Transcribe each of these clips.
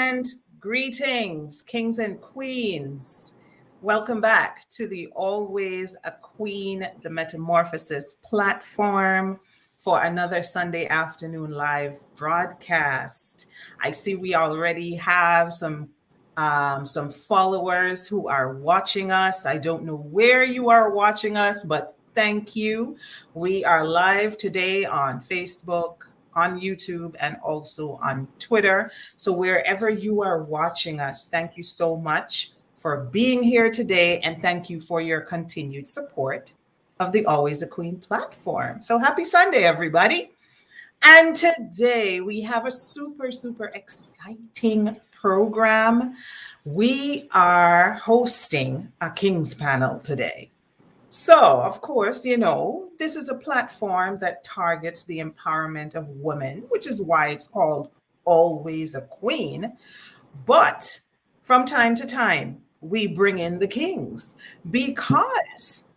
And greetings, kings and queens. Welcome back to the Always a Queen, the Metamorphosis platform for another Sunday afternoon live broadcast. I see we already have some followers who are watching us. I don't know where you are watching us, but thank you. We are live today on Facebook, on YouTube, and also on Twitter. So wherever you are watching us, thank you so much for being here today, and thank you for your continued support of the Always a Queen platform. So happy Sunday, everybody. And today we have a super exciting program. We are hosting a King's panel today. So, of course, this is a platform that targets the empowerment of women, which is why it's called Always a Queen. But from time to time, we bring in the kings because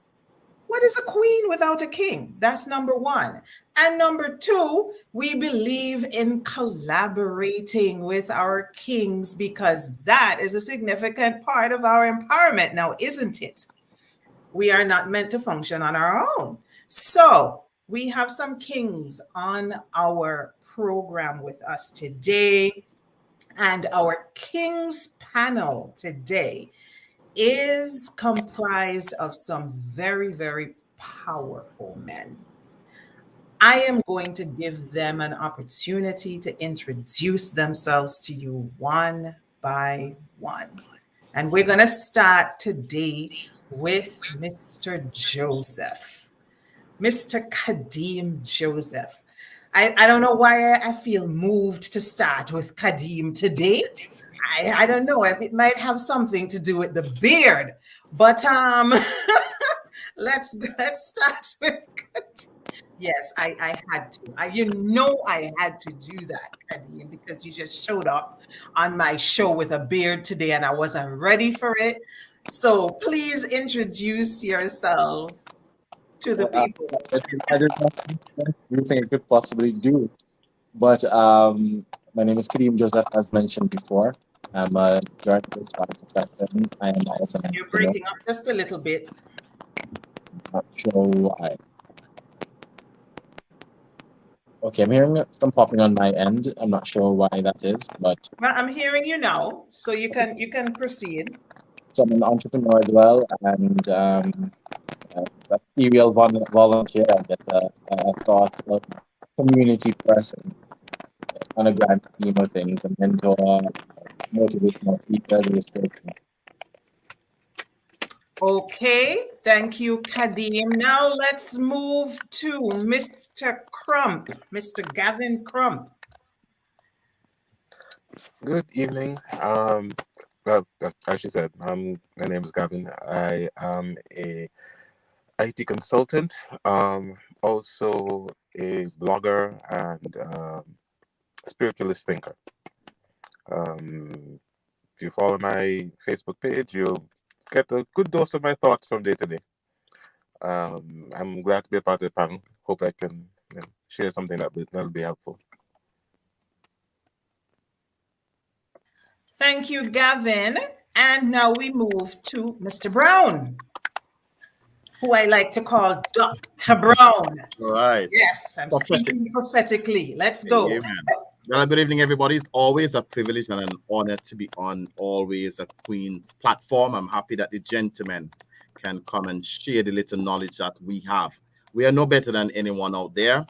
what is a queen without a king? That's number one. And number two, we believe in collaborating with our kings because that is a significant part of our empowerment now, isn't it? We are not meant to function on our own. So we have some kings on our program with us today. And our kings panel today is comprised of some very powerful men. I am going to give them an opportunity to introduce themselves to you one by one. And we're going to start today with Mr. Joseph, Mr. Kadeem Joseph. I don't know why I feel moved to start with Kadeem today. I don't know. It might have something to do with the beard, but let's start with Kadeem. Yes, I had to. I had to do that, Kadeem, because you just showed up on my show with a beard today, and I wasn't ready for it. So please introduce yourself to the people. I did not think I could possibly do. But my name is Kareem Joseph, as mentioned before. I'm a journalist, vice president. I am also an You're entrepreneur. breaking up just a little bit. Not sure why. Okay, I'm hearing some popping on my end. I'm not sure why that is, but Well, I'm hearing you now, so you can proceed. so I'm an entrepreneur as well, and a serial volunteer. I get a thought of community person on a grand scheme of things, a mentor, motivational speaker, this person. Okay, thank you, Kadeem. Now let's move to Mr. Crump, Mr. Gavin Crump. Good evening. Well, as you said, my name is Gavin. I am a IT consultant, also a blogger and spiritualist thinker. If you follow my Facebook page, you'll get a good dose of my thoughts from day to day. I'm glad to be a part of the panel. Hope I can share something that'll be helpful. Thank you, Gavin. And now we move to Mr. Brown, who I like to call Dr. Brown. All right. Yes, I'm speaking prophetically. Let's go. Amen. Well, good evening, everybody. It's always a privilege and an honor to be on Always a Queen's platform. I'm happy that the gentlemen can come and share the little knowledge that we have. We are no better than anyone out there.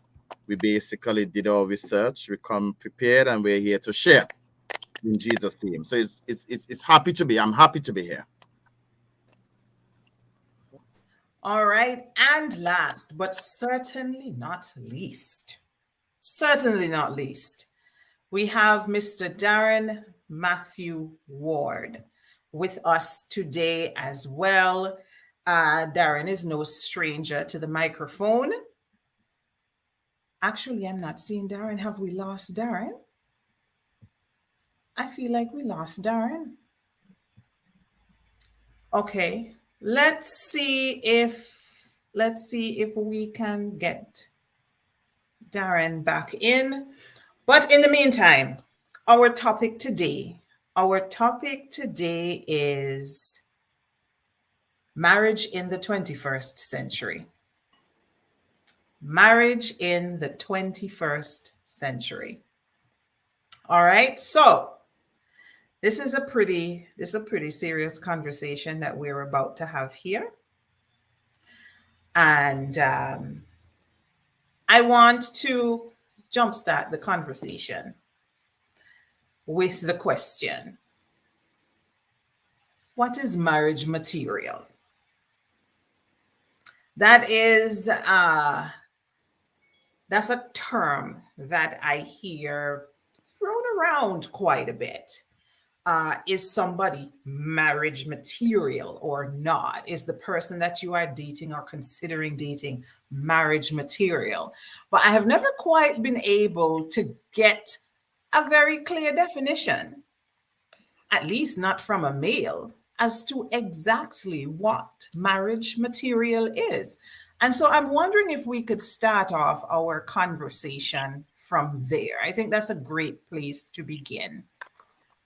We basically did our research. We come prepared, and we're here to share in Jesus' name. So it's happy to be. I'm happy to be here. All right. And last, but certainly not least, we have Mr. Darren Matthew Ward with us today as well. Darren is no stranger to the microphone. Actually, I'm not seeing Darren. Have we lost Darren? I feel like we lost Darren. Okay, let's see if we can get Darren back in. But in the meantime, our topic today Our topic today is marriage in the 21st century. Marriage in the 21st century. All right, so this is a pretty serious conversation that we're about to have here. And I want to jumpstart the conversation with the question, what is marriage material? That's a term that I hear thrown around quite a bit. Is somebody marriage material or not? Is the person that you are dating or considering dating marriage material? But I have never quite been able to get a very clear definition, at least not from a male, as to exactly what marriage material is. And so I'm wondering if we could start off our conversation from there. I think that's a great place to begin.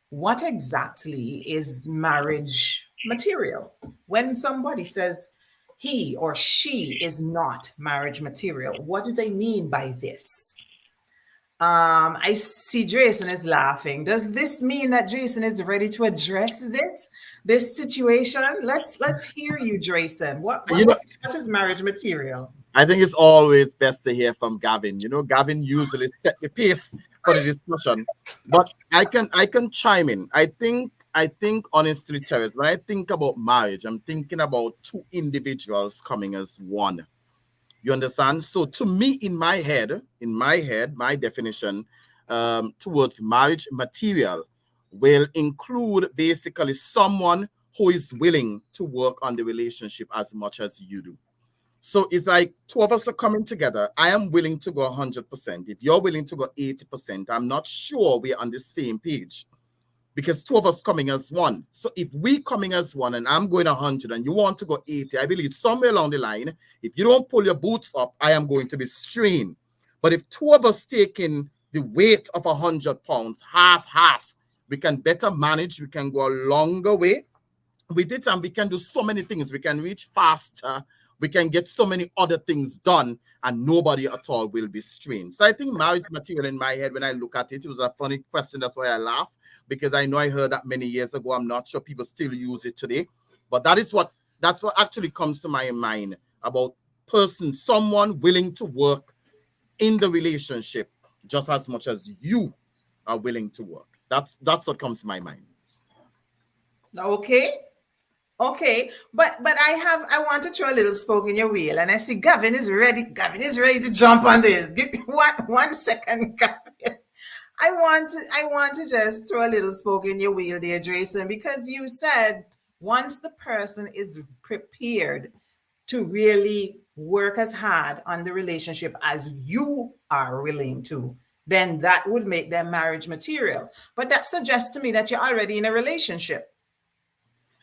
What exactly is marriage material? When somebody says he or she is not marriage material, what do they mean by this? I see Jason is laughing. Does this mean that Jason is ready to address this situation? Let's hear you, Jason. What is marriage material? I think it's always best to hear from Gavin. You know, Gavin usually set the pace for the discussion, but I can chime in. I think honestly, Terry, when I think about marriage, I'm thinking about two individuals coming as one. You understand? So to me, in my head, my definition towards marriage material will include basically someone who is willing to work on the relationship as much as you do. So it's like two of us are coming together. I am willing to go 100%. If you're willing to go 80%, I'm not sure we're on the same page, because two of us coming as one. So if we coming as one and I'm going 100 and you want to go 80, I believe somewhere along the line, if you don't pull your boots up, I am going to be strained. But if two of us taking the weight of 100 pounds, half, we can better manage. We can go a longer way with it, and we can do so many things. We can reach faster. We can get so many other things done, and nobody at all will be strained. So I think marriage material in my head, when I look at it, it was a funny question. That's why I laugh, because I know I heard that many years ago. I'm not sure people still use it today, but that's what actually comes to my mind about someone willing to work in the relationship just as much as you are willing to work. That's what comes to my mind. Okay, but I want to throw a little spoke in your wheel, and I see Gavin is ready. Gavin is ready to jump on this. Give me one second, Gavin. I want to just throw a little spoke in your wheel there, Jason, because you said once the person is prepared to really work as hard on the relationship as you are willing to, then that would make them marriage material. But that suggests to me that you're already in a relationship.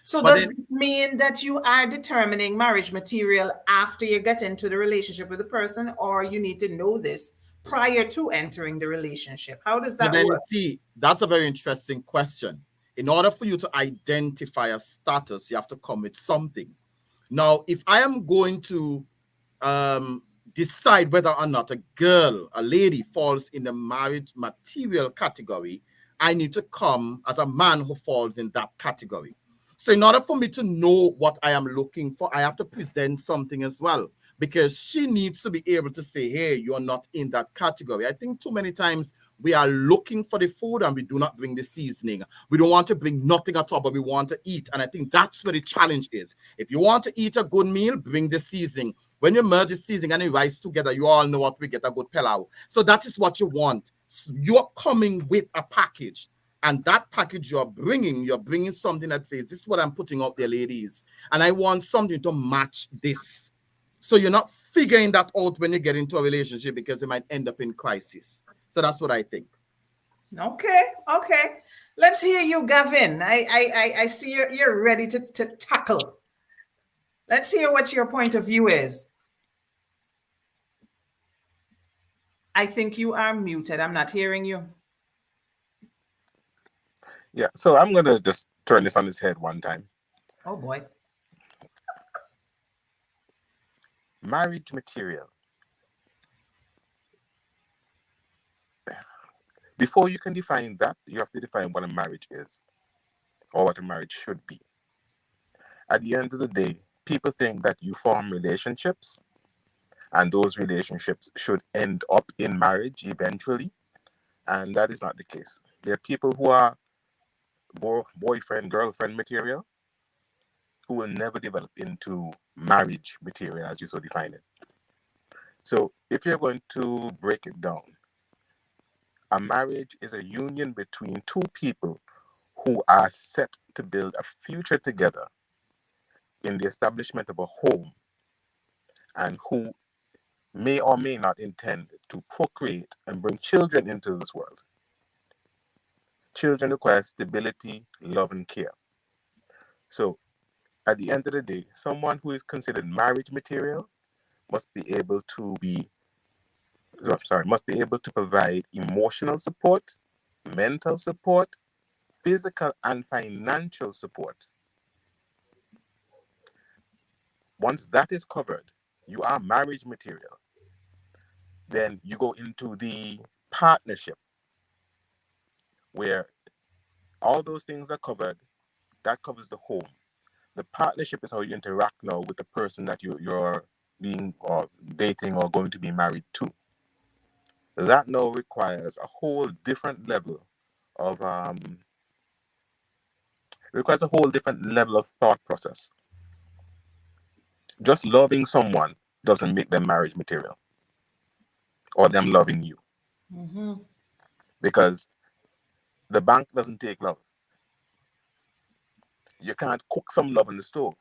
So does this mean that you are determining marriage material after you get into the relationship with the person, or you need to know this prior to entering the relationship? How does that work? You see, that's a very interesting question. In order for you to identify a status, you have to come with something. Now, if I am going to decide whether or not a lady falls in the marriage material category, I need to come as a man who falls in that category. So in order for me to know what I am looking for, I have to present something as well, because she needs to be able to say, hey, you're not in that category. I think too many times we are looking for the food and we do not bring the seasoning. We don't want to bring nothing at all, but we want to eat. And I think that's where the challenge is. If you want to eat a good meal, bring the seasoning. When you merge the seasoning and the rice together, you all know what we get, a good pilau. So that is what you want. You're coming with a package. And that package you're bringing something that says, this is what I'm putting out there, ladies. And I want something to match this. So you're not figuring that out when you get into a relationship, because it might end up in crisis. So that's what I think. Okay. Let's hear you, Gavin. I see you're ready to tackle. Let's hear what your point of view is. I think you are muted. I'm not hearing you. Yeah, so I'm gonna just turn this on its head one time. Oh boy. Marriage material. Before you can define that, you have to define what a marriage is or what a marriage should be. At the end of the day, people think that you form relationships and those relationships should end up in marriage eventually, and that is not the case. There are people who are boyfriend, girlfriend material who will never develop into marriage material as you so define it. So if you're going to break it down, a marriage is a union between two people who are set to build a future together in the establishment of a home and who may or may not intend to procreate and bring children into this world. Children require stability, love, and care. So at the end of the day, someone who is considered marriage material must be able to provide emotional support, mental support, physical and financial support. Once that is covered, you are marriage material. Then you go into the partnership where all those things are covered. That covers the home. The partnership is how you interact now with the person that you're being or dating or going to be married to. That now requires a whole different level of thought process. Just loving someone doesn't make them marriage material or them loving you, Mm-hmm. because the bank doesn't take love. You can't cook some love on the stove.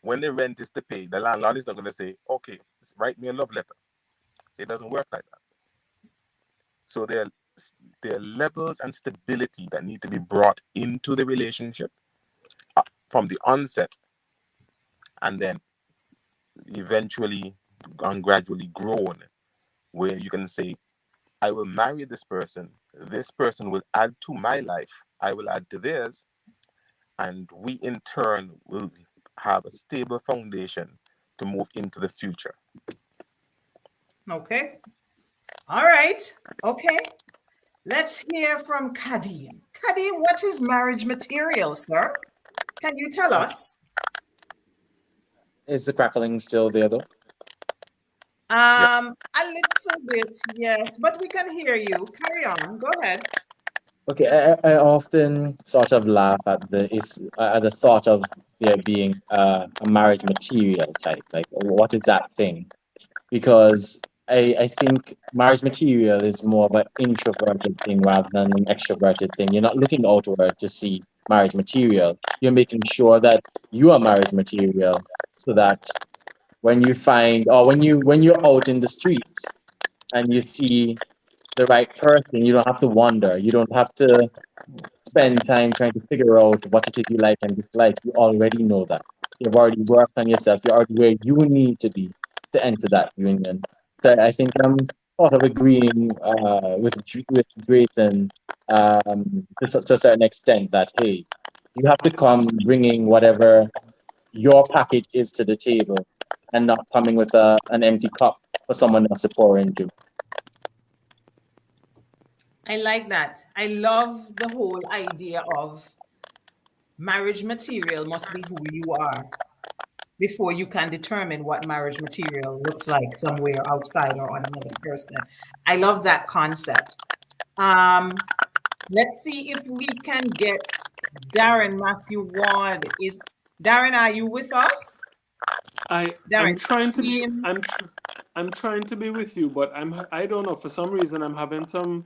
When the rent is to pay, the landlord is not going to say, okay, write me a love letter. It doesn't work like that. So there are levels and stability that need to be brought into the relationship from the onset, and then eventually and gradually grown, where you can say, I will marry this person will add to my life, I will add to theirs, and we in turn will have a stable foundation to move into the future. Okay. All right. Okay. Let's hear from Kadim. Kadim, what is marriage material, sir? Can you tell us? Is the crackling still there though? Yes. A little bit, yes, but we can hear you. Carry on. Go ahead. Okay, I often sort of laugh at the thought of there being a marriage material type. Like, what is that thing? Because I think marriage material is more of an introverted thing rather than an extroverted thing. You're not looking outward to see marriage material. You're making sure that you are marriage material so that when you find or when you're out in the streets and you see the right person, you don't have to wonder. You don't have to spend time trying to figure out what it is you like and dislike. You already know that. You've already worked on yourself. You're already where you need to be to enter that union. So I think I'm sort of agreeing with Drayton to a certain extent that, hey, you have to come bringing whatever your package is to the table and not coming with an empty cup for someone else to pour into. I like that. I love the whole idea of marriage material must be who you are before you can determine what marriage material looks like somewhere outside or on another person. I love that concept. Let's see if we can get Darren Matthew Ward. Darren, are you with us? I'm Darren, trying to be seems I'm trying to be with you, but I don't know, for some reason I'm having some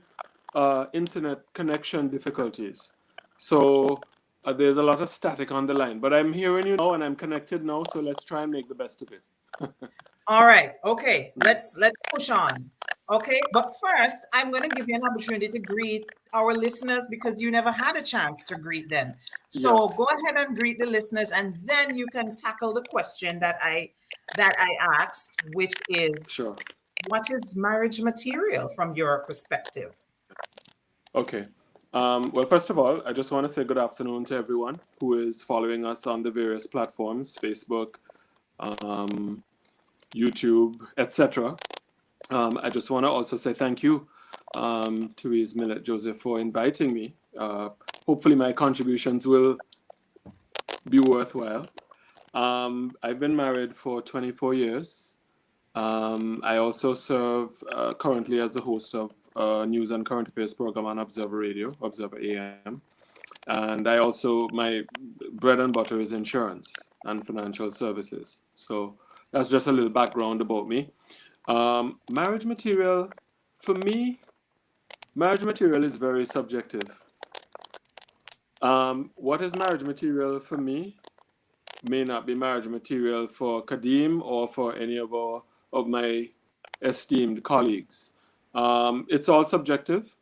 internet connection difficulties. So there's a lot of static on the line, but I'm hearing you now and I'm connected now, so let's try and make the best of it. all right. Okay, let's push on. Okay, but first, I'm going to give you an opportunity to greet our listeners because you never had a chance to greet them. So Yes. go ahead and greet the listeners, and then you can tackle the question that I asked, which is, Sure. what is marriage material from your perspective? Okay. Well, first of all, I just want to say good afternoon to everyone who is following us on the various platforms, Facebook, YouTube, etc. I just want to also say thank you, Therese Millett Joseph, for inviting me. Hopefully my contributions will be worthwhile. I've been married for 24 years. I also serve currently as the host of news and current affairs program on Observer Radio, Observer AM. And I also, my bread and butter is insurance and financial services. So that's just a little background about me. Marriage material, for me, marriage material is very subjective. What is marriage material for me may not be marriage material for Kadim or for any of my esteemed colleagues. It's all subjective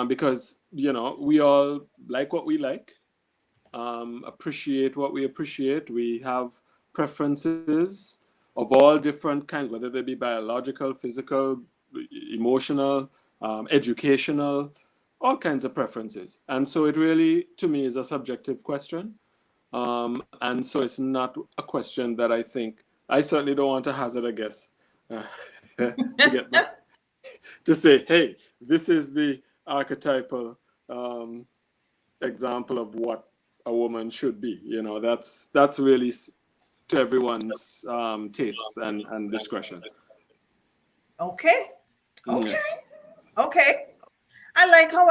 because, you know, we all like what we like, appreciate what we appreciate. We have preferences of all different kinds, whether they be biological, physical, emotional, educational, all kinds of preferences. And so it really, to me, is a subjective question. And so it's not a question that I certainly don't want to hazard a guess to get back to say, hey, this is the archetypal example of what a woman should be. You know, that's really to everyone's tastes and discretion. Okay. Okay. Yeah. Okay. I like how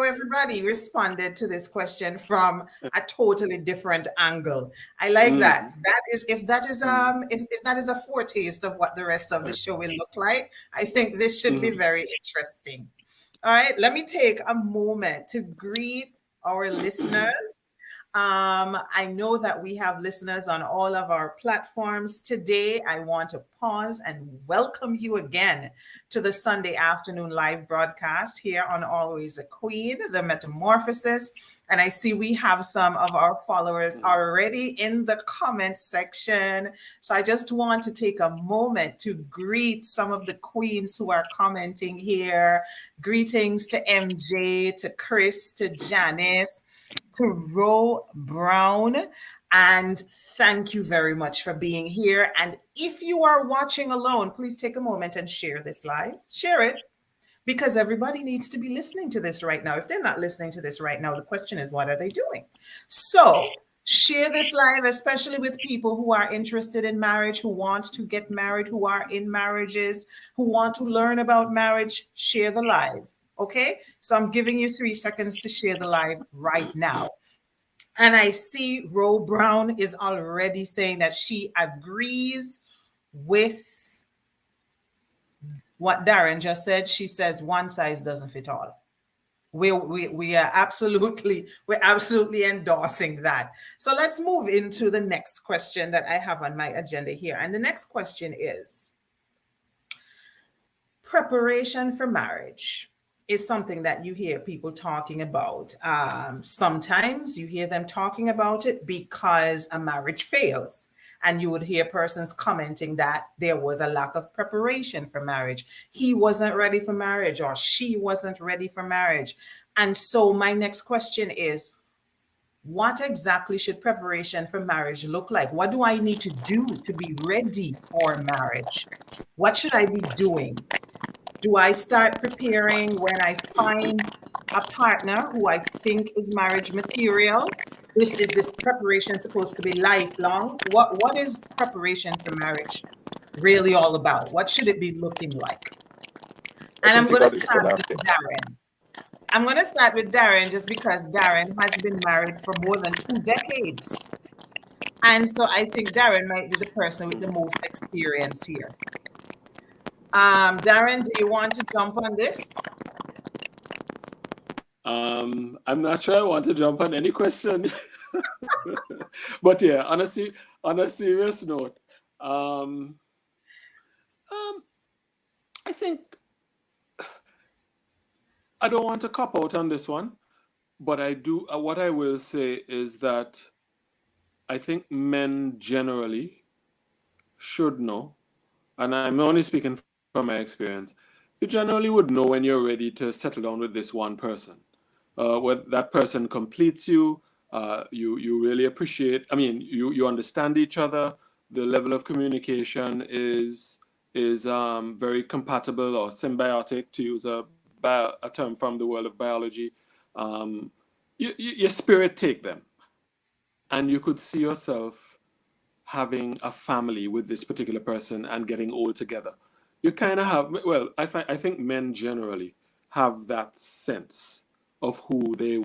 everybody responded to this question from a totally different angle. I like that. That is if that is a foretaste of what the rest of the show will look like, I think this should be very interesting. All right, let me take a moment to greet our listeners. I know that we have listeners on all of our platforms today. I want to pause and welcome you again to the Sunday afternoon live broadcast here on Always a Queen, the Metamorphosis. And I see we have some of our followers already in the comment section. So I just want to take a moment to greet some of the queens who are commenting here. Greetings to MJ, to Chris, to Janice, to Ro Brown, and thank you very much for being here. And if you are watching alone, please take a moment and share this live. Share it, because everybody needs to be listening to this right now. If they're not listening to this right now, the question is, what are they doing? So share this live, especially with people who are interested in marriage, who want to get married, who are in marriages, who want to learn about marriage. Share the live. Okay, so I'm giving you 3 seconds to share the live right now. And I see Ro Brown is already saying that she agrees with what Darren just said. She says one size doesn't fit all. We are absolutely endorsing that. So let's move into the next question that I have on my agenda here. And the next question is, preparation for marriage is something that you hear people talking about. Sometimes you hear them talking about it because a marriage fails. And you would hear persons commenting that there was a lack of preparation for marriage. He wasn't ready for marriage, or she wasn't ready for marriage. And so my next question is, what exactly should preparation for marriage look like? What do I need to do to be ready for marriage? What should I be doing? Do I start preparing when I find a partner who I think is marriage material? Is this preparation supposed to be lifelong? What is preparation for marriage really all about? What should it be looking like? And I'm going to start with Darren. I'm going to start with Darren just because Darren has been married for more than 2 decades. And so I think Darren might be the person with the most experience here. Darren, do you want to jump on this? I'm not sure I want to jump on any question. But yeah, on a serious note, I think I don't want to cop out on this one, but I do. What I will say is that I think men generally should know, and I'm only speaking from my experience, you generally would know when you're ready to settle down with this one person. When that person completes you, you really appreciate. I mean, you understand each other. The level of communication is very compatible or symbiotic, to use a term from the world of biology. Your spirit take them, and you could see yourself having a family with this particular person and getting old together. You kind of have, well, I think men generally have that sense of who they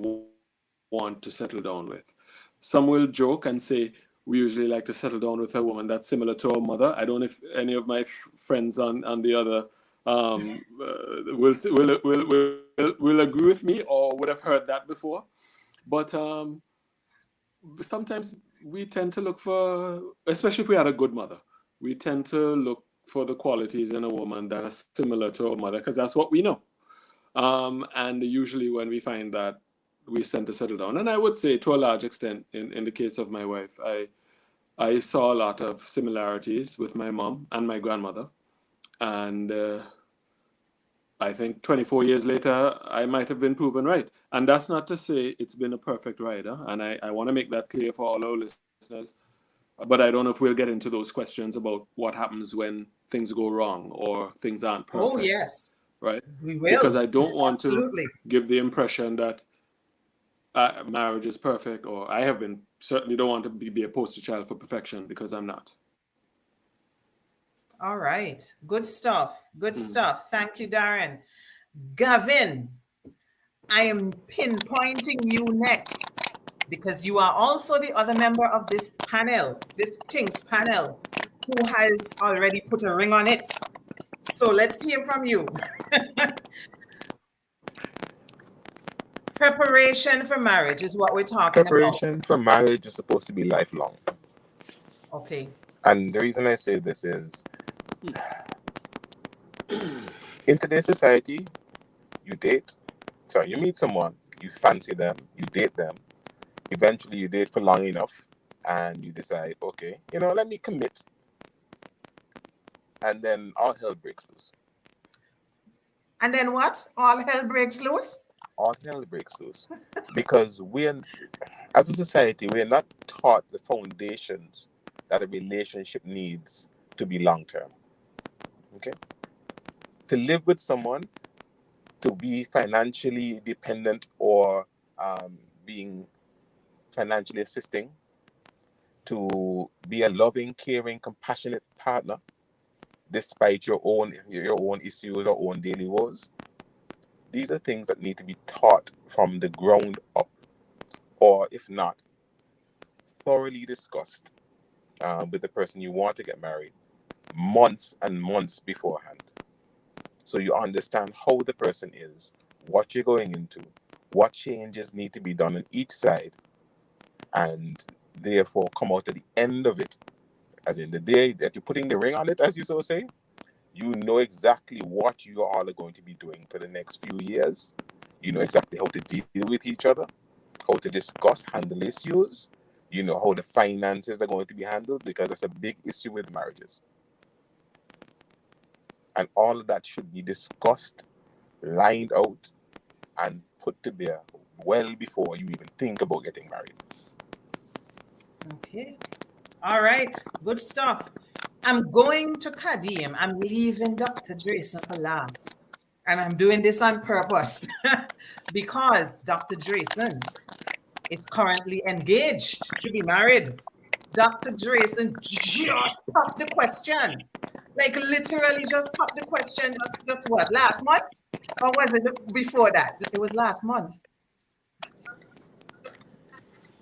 want to settle down with. Some will joke and say, we usually like to settle down with a woman that's similar to our mother. I don't know if any of my friends on the other will agree with me or would have heard that before. But sometimes we tend to look for, especially if we had a good mother, we tend to look for the qualities in a woman that are similar to our mother because that's what we know. And usually when we find that, we tend to settle down. And I would say to a large extent, in the case of my wife, I saw a lot of similarities with my mom and my grandmother. And I think 24 years later, I might have been proven right. And that's not to say it's been a perfect ride. And I want to make that clear for all our listeners. But I don't know if we'll get into those questions about what happens when things go wrong or things aren't perfect. Oh, yes. Right? We will. Because I don't want Absolutely. to give the impression that marriage is perfect, or I have been, certainly don't want to be a poster child for perfection, because I'm not. All right. Good stuff. Good stuff. Thank you, Darren. Gavin, I am pinpointing you next because you are also the other member of this panel, this King's panel, who has already put a ring on it. So let's hear from you. Preparation for marriage is what we're talking Preparation for marriage is supposed to be lifelong. Okay. And the reason I say this is, in today's society, you meet someone, you fancy them, you date them. Eventually, you date for long enough, and you decide, okay, let me commit. And then all hell breaks loose. And then what? All hell breaks loose? All hell breaks loose. Because as a society, we're not taught the foundations that a relationship needs to be long-term. Okay? To live with someone, to be financially dependent or being financially assisting, to be a loving, caring, compassionate partner, despite your own issues or own daily woes. These are things that need to be taught from the ground up, or if not, thoroughly discussed with the person you want to get married months and months beforehand. So you understand how the person is, what you're going into, what changes need to be done on each side, and therefore come out at the end of it, as in the day that you're putting the ring on it, as you so say, you know exactly what you all are going to be doing for the next few years. You know exactly how to deal with each other, how to discuss, handle issues. You know how the finances are going to be handled, because that's a big issue with marriages. And all of that should be discussed, lined out, and put to bear well before you even think about getting married. Okay. All right. Good stuff. I'm going to Kadim. I'm leaving Dr. Drayson for last. And I'm doing this on purpose because Dr. Drayson is currently engaged to be married. Dr. Drayson just popped the question. Like literally just popped the question just what, last month? Or was it before that? It was last month.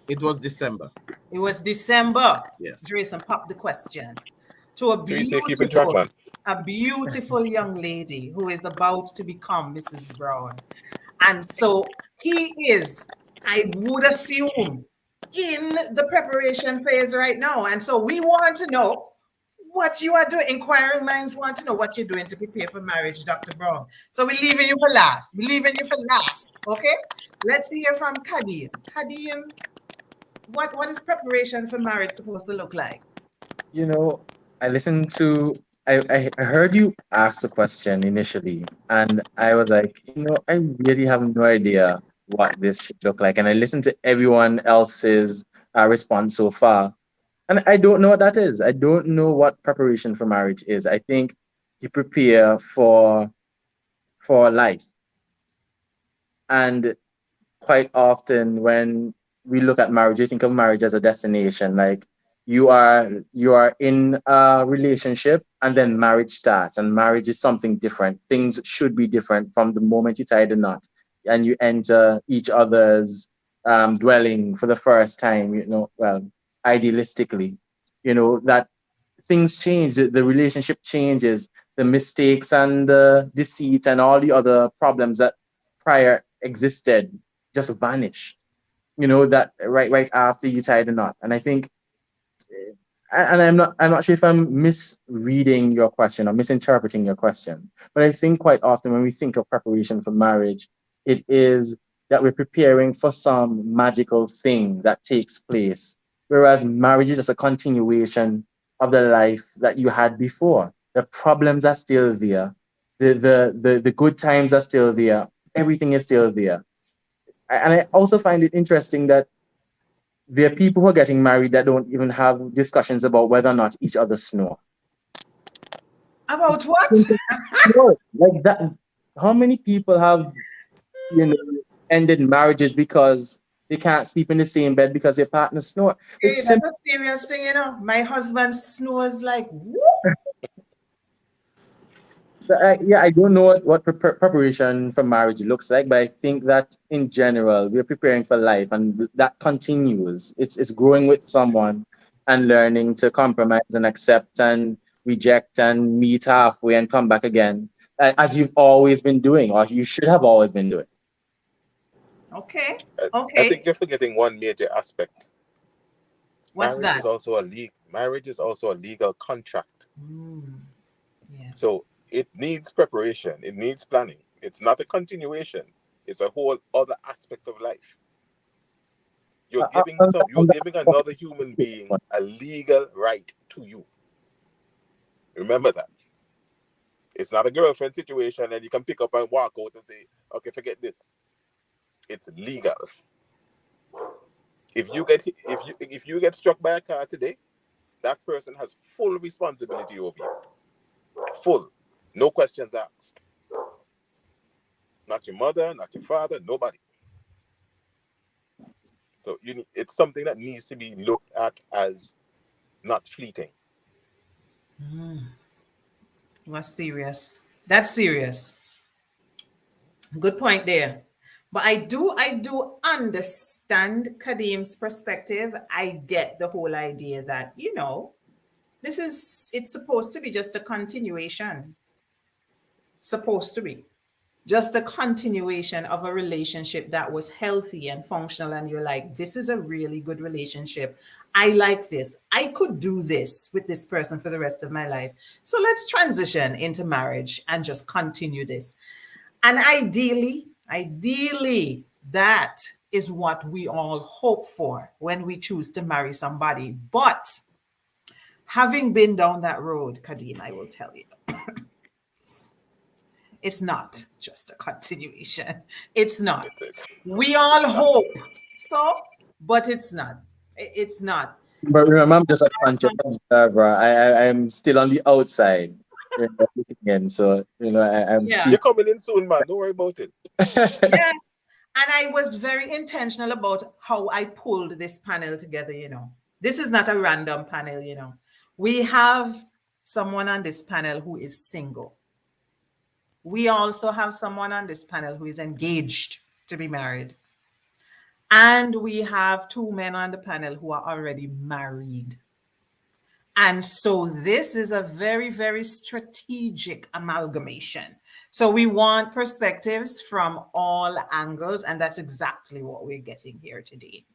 It was December. It was December. Yes. Drayson popped the question to a beautiful young lady who is about to become Mrs. Brown. And so he is, I would assume, in the preparation phase right now. And so we want to know what you are doing. Inquiring minds want to know what you're doing to prepare for marriage, Dr. Brown. So we're leaving you for last. Okay? Let's hear from Kadim. Kadim, what is preparation for marriage supposed to look like? I listened to I heard you ask the question initially, and I was like, I really have no idea what this should look like. And I listened to everyone else's response so far, and I don't know what that is. I don't know what preparation for marriage is. I think you prepare for life, and quite often when we look at marriage, we think of marriage as a destination. Like you are in a relationship and then marriage starts, and marriage is something different. Things should be different from the moment you tie the knot and you enter each other's dwelling for the first time, well, idealistically, that things change, the relationship changes, the mistakes and the deceit and all the other problems that prior existed just vanish, that right after you tie the knot. And I think, and I'm not sure if I'm misreading your question or misinterpreting your question, but I think quite often when we think of preparation for marriage, it is that we're preparing for some magical thing that takes place, whereas marriage is just a continuation of the life that you had before. The problems are still there, the good times are still there, everything is still there. And I also find it interesting that there are people who are getting married that don't even have discussions about whether or not each other snore. About what? Snore, like that. How many people have, ended marriages because they can't sleep in the same bed because their partner snore? Hey, It's that's simple. a serious thing, My husband snores like whoop. Yeah, I don't know what preparation for marriage looks like, but I think that in general, we're preparing for life, and that continues. It's growing with someone and learning to compromise and accept and reject and meet halfway and come back again, as you've always been doing, or you should have always been doing. Okay. I Okay. think you're forgetting one major aspect. What's Marriage is that? also a legal contract. Yes. So it needs preparation. It needs planning. It's not a continuation. It's a whole other aspect of life. You're giving another human being a legal right to you. Remember that. It's not a girlfriend situation and you can pick up and walk out and say, okay, forget this. It's legal. If you get struck by a car today, that person has full responsibility over you. Full. No questions asked. Not your mother, not your father, nobody. So it's something that needs to be looked at as not fleeting. That's serious. That's serious. Good point there. But I do understand Kadim's perspective. I get the whole idea that, it's supposed to be just a continuation. Supposed to be. Just a continuation of a relationship that was healthy and functional. And you're like, this is a really good relationship. I like this. I could do this with this person for the rest of my life. So let's transition into marriage and just continue this. And ideally, that is what we all hope for when we choose to marry somebody. But having been down that road, Kadim, I will tell you, it's not just a continuation. It's not. We all hope so, but it's not. It's not. But remember, I'm just a conscious observer. I'm still on the outside, looking in. So I'm Yeah. You're coming in soon, man. Don't worry about it. Yes. And I was very intentional about how I pulled this panel together, This is not a random panel, We have someone on this panel who is single. We also have someone on this panel who is engaged to be married. And we have two men on the panel who are already married. And so this is a very, very strategic amalgamation. So we want perspectives from all angles, and that's exactly what we're getting here today,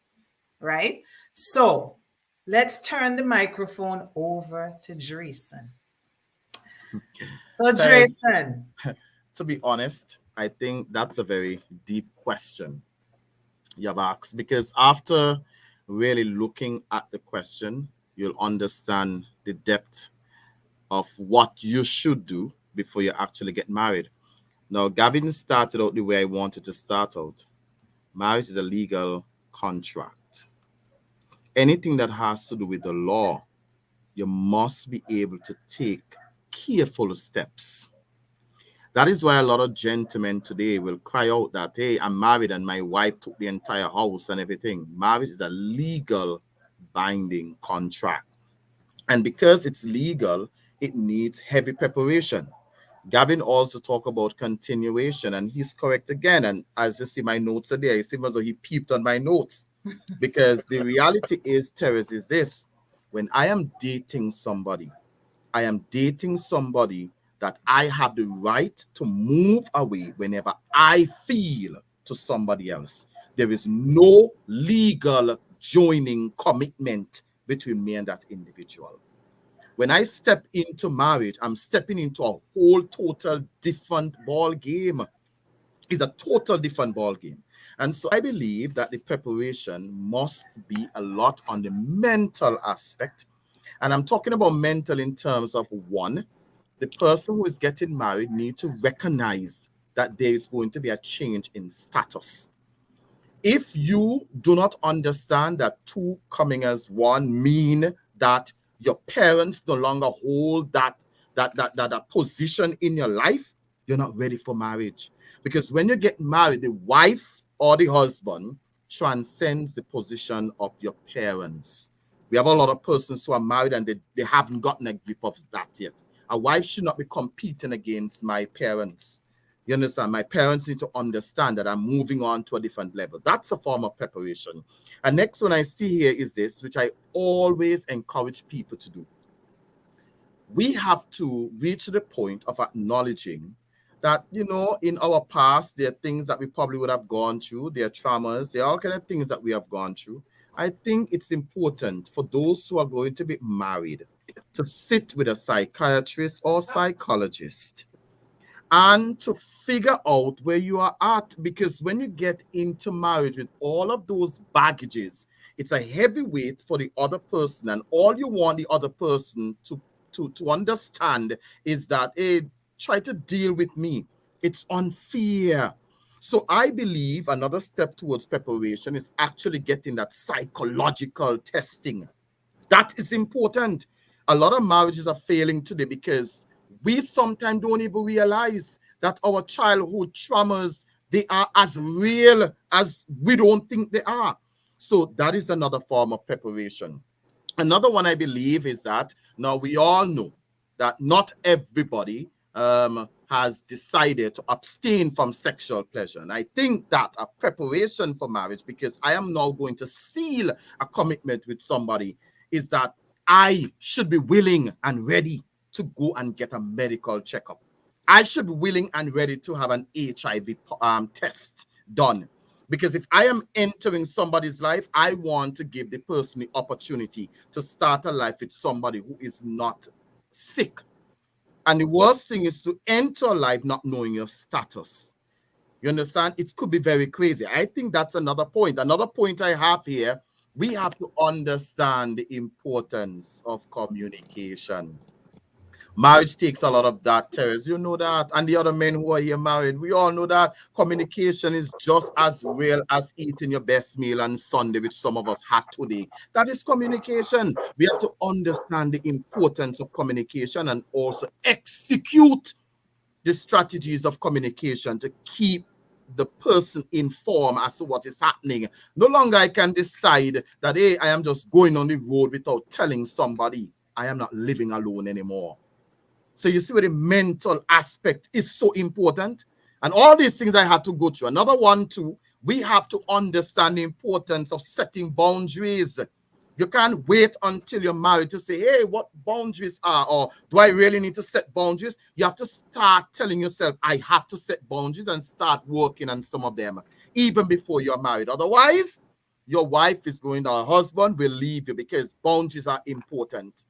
right? So let's turn the microphone over to Dreesen. So Dreesen. To be honest, I think that's a very deep question you have asked, because after really looking at the question, you'll understand the depth of what you should do before you actually get married. Now, Gavin started out the way I wanted to start out. Marriage is a legal contract. Anything that has to do with the law, you must be able to take careful steps. That is why a lot of gentlemen today will cry out that, hey, I'm married and my wife took the entire house and everything. Marriage is a legal binding contract. And because it's legal, it needs heavy preparation. Gavin also talked about continuation, and he's correct again. And as you see my notes are there, it seems as though he peeped on my notes. Because the reality is, Terence, is this. When I am dating somebody, I am dating somebody that I have the right to move away whenever I feel to somebody else. There is no legal joining commitment between me and that individual. When I step into marriage, I'm stepping into a whole total different ball game. It's a total different ball game. And so I believe that the preparation must be a lot on the mental aspect. And I'm talking about mental in terms of one, the person who is getting married needs to recognize that there is going to be a change in status. If you do not understand that two coming as one mean that your parents no longer hold that position in your life, you're not ready for marriage. Because when you get married, the wife or the husband transcends the position of your parents. We have a lot of persons who are married and they haven't gotten a grip of that yet. A wife should not be competing against my parents. You understand? My parents need to understand that I'm moving on to a different level. That's a form of preparation. And next one I see here is this, which I always encourage people to do. We have to reach the point of acknowledging that, you know, in our past, there are things that we probably would have gone through. There are traumas. There are all kinds of things that we have gone through. I think it's important for those who are going to be married to sit with a psychiatrist or psychologist and to figure out where you are at. Because when you get into marriage with all of those baggages, it's a heavy weight for the other person. And all you want the other person to understand is that, hey, try to deal with me. It's unfair. So I believe another step towards preparation is actually getting that psychological testing. That is important. A lot of marriages are failing today because we sometimes don't even realize that our childhood traumas, they are as real as we don't think they are. So that is another form of preparation. Another one I believe is that now we all know that not everybody has decided to abstain from sexual pleasure. And I think that a preparation for marriage, because I am now going to seal a commitment with somebody, is that I should be willing and ready to go and get a medical checkup. I should be willing and ready to have an HIV test done. Because if I am entering somebody's life, I want to give the person the opportunity to start a life with somebody who is not sick. And the worst thing is to enter life not knowing your status. You understand? It could be very crazy. I think that's another point. Another point I have here, we have to understand the importance of communication. Marriage takes a lot of that, Terence. You know that. And the other men who are here married, we all know that communication is just as real as eating your best meal on Sunday, which some of us had today. That is communication. We have to understand the importance of communication and also execute the strategies of communication to keep the person informed as to what is happening. No longer I can decide that, hey, I am just going on the road without telling somebody. I am not living alone anymore. So you see where the mental aspect is so important. And all these things I had to go through. Another one too, we have to understand the importance of setting boundaries. You can't wait until you're married to say, hey, what boundaries are, or do I really need to set boundaries? You have to start telling yourself, I have to set boundaries, and start working on some of them even before you're married. Otherwise, your wife is going, our husband will leave you, because boundaries are important.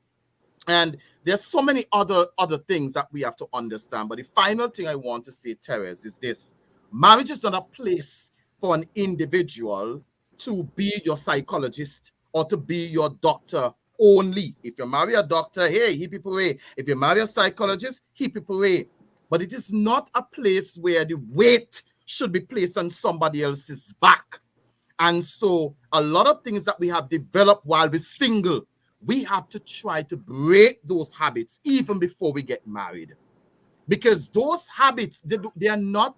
And there's so many other things that we have to understand. But the final thing I want to say, Terence, is this. Marriage is not a place for an individual to be your psychologist or to be your doctor only. If you marry a doctor, hey, hip hooray. If you marry a psychologist, hip hooray. But it is not a place where the weight should be placed on somebody else's back. And so a lot of things that we have developed while we're single, we have to try to break those habits even before we get married. Because those habits, they are not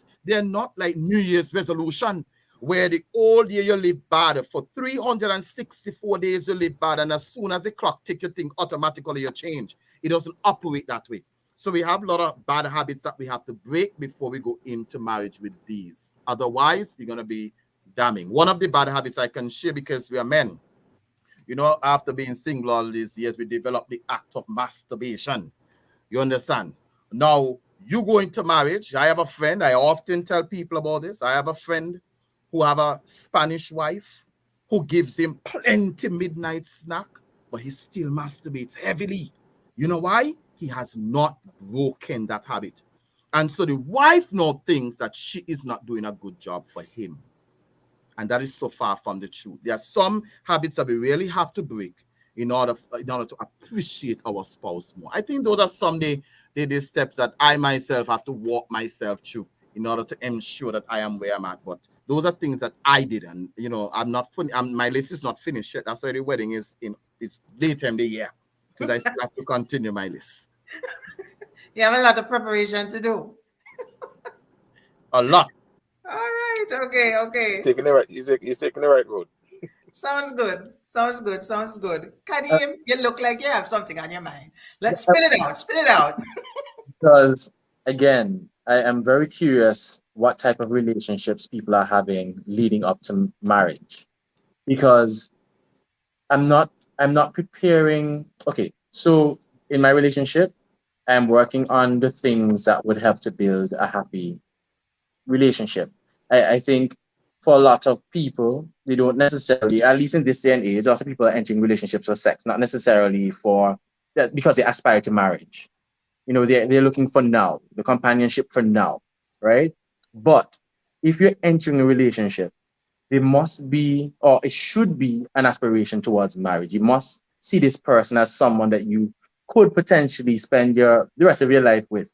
like New Year's resolution, where the old year you live bad. For 364 days you live bad, and as soon as the clock tick, you think automatically you change. It doesn't operate that way. So we have a lot of bad habits that we have to break before we go into marriage with these. Otherwise, you're going to be damning. One of the bad habits I can share, because we are men, you know, after being single all these years, we developed the act of masturbation. You understand? Now, you go into marriage. I have a friend. I often tell people about this. I have a friend who have a Spanish wife who gives him plenty midnight snack, but he still masturbates heavily. You know why? He has not broken that habit. And so the wife now thinks that she is not doing a good job for him. And that is so far from the truth. There are some habits that we really have to break in order to appreciate our spouse more. I think those are some the steps that I myself have to walk myself through in order to ensure that I am where I'm at. But those are things that I did, and you know, my list is not finished yet. That's why the wedding is it's later in the year, because I still have to continue my list. You have a lot of preparation to do. A lot. All right. Okay. He's taking the right road. Sounds good. Kadeem, you look like you have something on your mind. Let's spill it out. Because again, I am very curious what type of relationships people are having leading up to marriage. Because I'm not preparing. Okay, so in my relationship, I'm working on the things that would help to build a happy relationship. I think for a lot of people, they don't necessarily, at least in this day and age, a lot of people are entering relationships for sex, not necessarily for that because they aspire to marriage. You know, they're looking for now, the companionship for now, right? But if you're entering a relationship, there must be, or it should be, an aspiration towards marriage. You must see this person as someone that you could potentially spend the rest of your life with.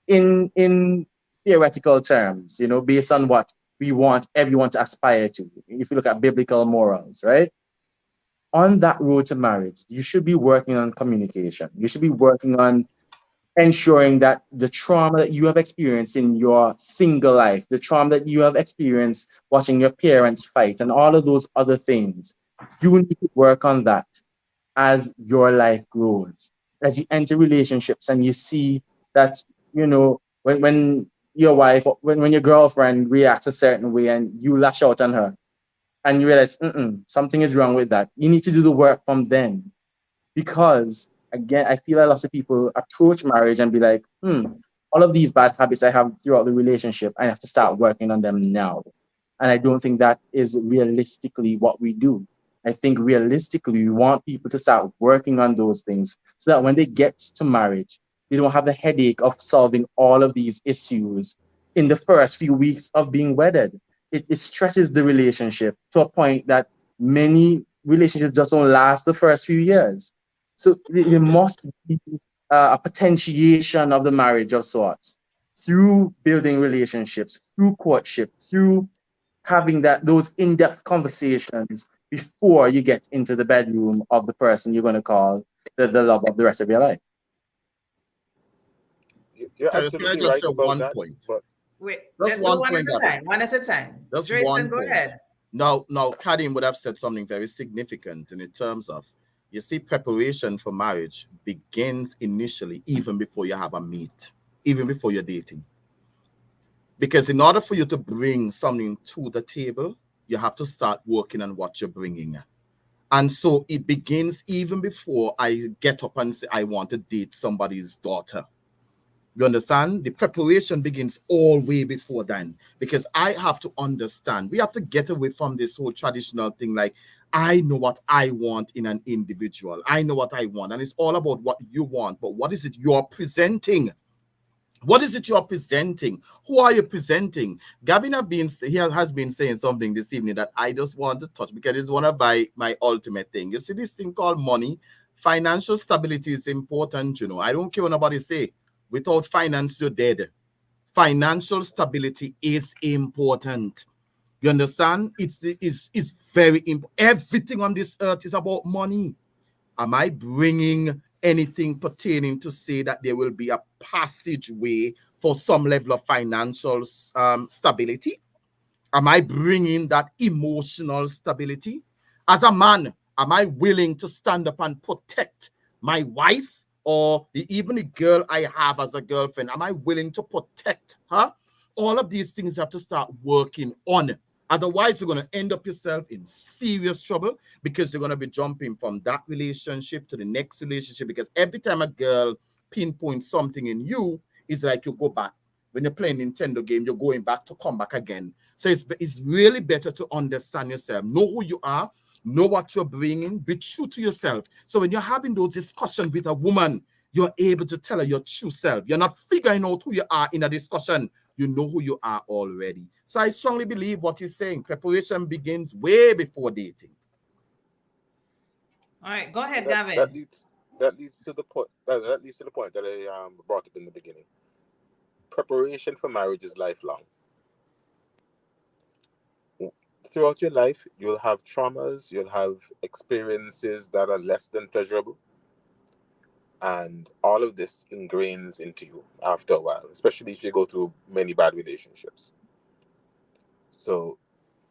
In theoretical terms, you know, based on what we want everyone to aspire to. If you look at biblical morals, right? On that road to marriage, you should be working on communication. You should be working on ensuring that the trauma that you have experienced in your single life, the trauma that you have experienced watching your parents fight, and all of those other things, you need to work on that as your life grows. As you enter relationships and you see that, you know, when your wife, when your girlfriend reacts a certain way and you lash out on her and you realize something is wrong with that, you need to do the work from then. Because again, I feel a lot of people approach marriage and be like, all of these bad habits I have throughout the relationship, I have to start working on them now. And I don't think that is realistically what we do. I think realistically, we want people to start working on those things so that when they get to marriage, they don't have the headache of solving all of these issues in the first few weeks of being wedded. It stresses the relationship to a point that many relationships just don't last the first few years. So there must be a potentiation of the marriage of sorts through building relationships, through courtship, through having those in-depth conversations before you get into the bedroom of the person you're going to call the love of the rest of your life. You're absolutely right about that. Point. But wait, let's go one at a time. Just Jason, go ahead. Now, Kadim would have said something very significant in terms of, you see, preparation for marriage begins initially, even before you have a meet, even before you're dating. Because in order for you to bring something to the table, you have to start working on what you're bringing. And so it begins even before I get up and say, I want to date somebody's daughter. You understand? The preparation begins all way before then, because I have to understand. We have to get away from this whole traditional thing like, I know what I want in an individual. I know what I want. And it's all about what you want. But what is it you're presenting? What is it you are presenting? Who are you presenting? Gavin has been saying something this evening that I just want to touch because it's one of my ultimate thing. You see this thing called money. Financial stability is important, you know. I don't care what nobody say. Without finance, you're dead. Financial stability is important. You understand? It's very important. Everything on this earth is about money. Am I bringing anything pertaining to say that there will be a passageway for some level of financial stability? Am I bringing that emotional stability? As a man, am I willing to stand up and protect my wife or even the girl I have as a girlfriend? Am I willing to protect her? All of these things you have to start working on. Otherwise, you're going to end up yourself in serious trouble because you're going to be jumping from that relationship to the next relationship. Because every time a girl pinpoints something in you, it's like you go back. When you're playing Nintendo game, you're going back to come back again. So it's really better to understand yourself, know who you are, know what you're bringing, be true to yourself. So when you're having those discussions with a woman, you're able to tell her your true self. You're not figuring out who you are in a discussion. You know who you are already. So I strongly believe what he's saying. Preparation begins way before dating. All right, go ahead, That, Gavin. that leads to the point that leads to the point that I brought up in the beginning. Preparation for marriage is lifelong. Throughout your life, you'll have traumas, you'll have experiences that are less than pleasurable, and all of this ingrains into you after a while, especially if you go through many bad relationships. So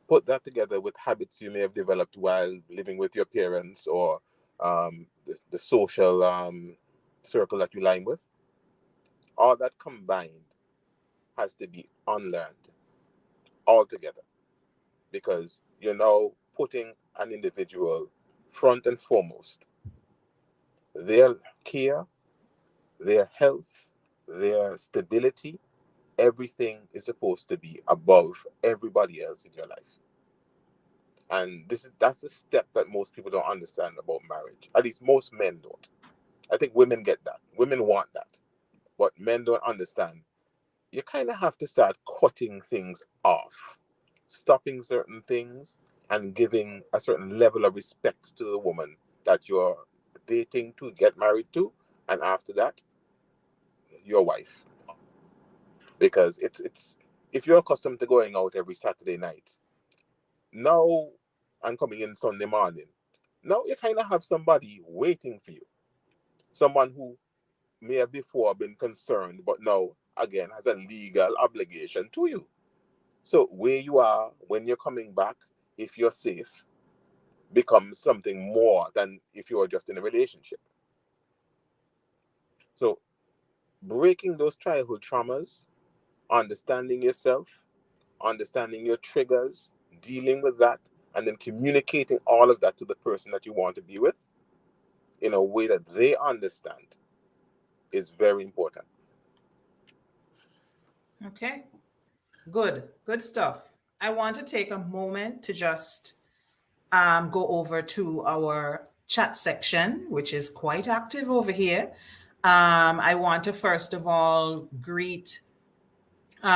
put that together with habits you may have developed while living with your parents or the social circle that you line with. All that combined has to be unlearned altogether, because you're now putting an individual front and foremost. Their care, their health, their stability, everything is supposed to be above everybody else in your life. And that's the step that most people don't understand about marriage. At least most men don't. I think women get that. Women want that. But men don't understand. You kind of have to start cutting things off, stopping certain things, and giving a certain level of respect to the woman that you're dating to, get married to, and after that, your wife. Because it's if you're accustomed to going out every Saturday night, now and coming in Sunday morning, now you kind of have somebody waiting for you. Someone who may have before been concerned, but now again has a legal obligation to you. So where you are when you're coming back, if you're safe, becomes something more than if you were just in a relationship. So breaking those childhood traumas, understanding yourself, understanding your triggers, dealing with that, and then communicating all of that to the person that you want to be with in a way that they understand is very important. Okay, good stuff. I want to take a moment to just go over to our chat section, which is quite active over here. I want to first of all greet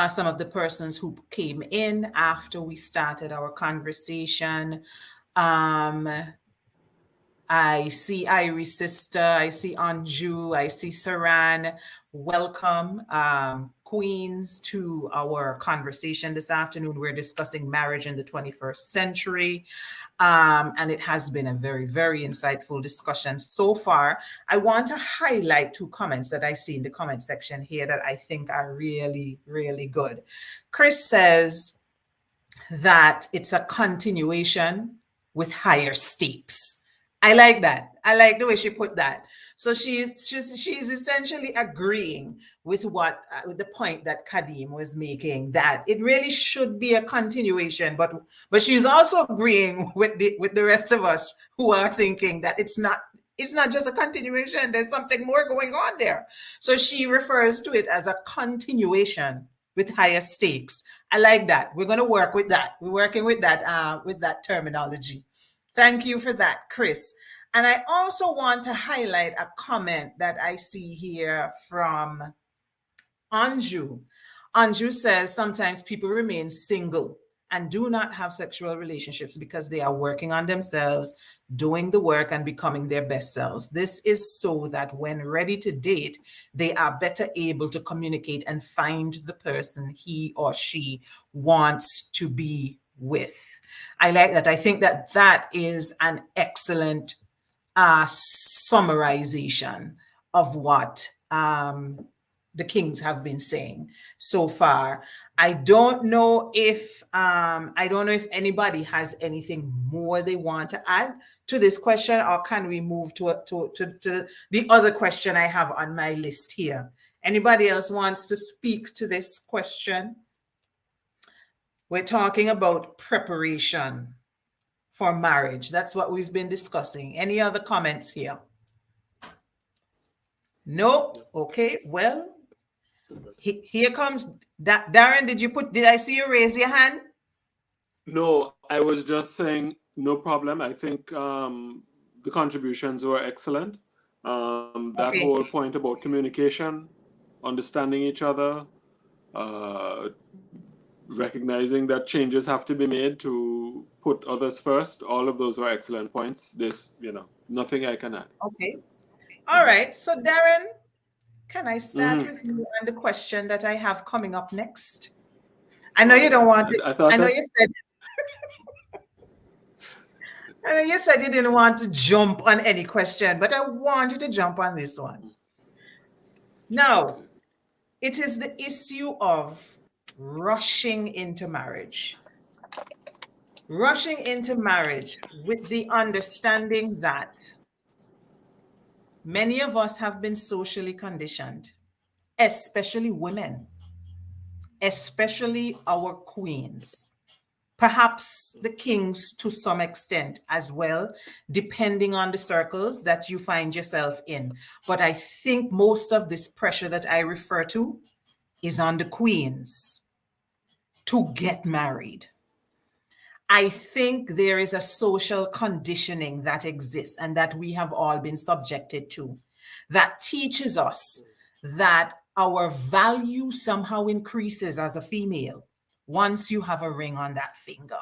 some of the persons who came in after we started our conversation. Um, I see Iris' sister, I see Anju, I see Saran. Welcome, Queens, to our conversation this afternoon. We're discussing marriage in the 21st century. And it has been a very, very insightful discussion so far. I want to highlight two comments that I see in the comment section here that I think are really, really good. Chris says that it's a continuation with higher stakes. I like that. I like the way she put that. So she's essentially agreeing with what with the point that Kadim was making, that it really should be a continuation, but she's also agreeing with the rest of us who are thinking that it's not just a continuation. There's something more going on there. So she refers to it as a continuation with higher stakes. I like that. We're going to work with that. We're working with that terminology. Thank you for that, Chris. And I also want to highlight a comment that I see here from Anju. Anju says sometimes people remain single and do not have sexual relationships because they are working on themselves, doing the work, and becoming their best selves. This is so that when ready to date, they are better able to communicate and find the person he or she wants to be with. I like that. I think that that is an excellent summarization of what the kings have been saying so far. I don't know if anybody has anything more they want to add to this question, or can we move to the other question I have on my list here? Anybody else wants to speak to this question? We're talking about preparation for marriage. That's what we've been discussing. Any other comments here? No? Okay, well, here comes Darren. Did I see you raise your hand? No, I was just saying no problem. I think the contributions were excellent. That Okay. whole point about communication, understanding each other, recognizing that changes have to be made to put others first. All of those were excellent points. Nothing I can add. Okay. All right. So Darren, can I start Mhm. with you on the question that I have coming up next? I know you don't want to. I thought I know that- you said. I know you said you didn't want to jump on any question, but I want you to jump on this one. Now, it is the issue of rushing into marriage. Rushing into marriage with the understanding that many of us have been socially conditioned, especially women, especially our queens, perhaps the kings to some extent as well, depending on the circles that you find yourself in. But I think most of this pressure that I refer to is on the queens to get married. I think there is a social conditioning that exists and that we have all been subjected to that teaches us that our value somehow increases as a female once you have a ring on that finger.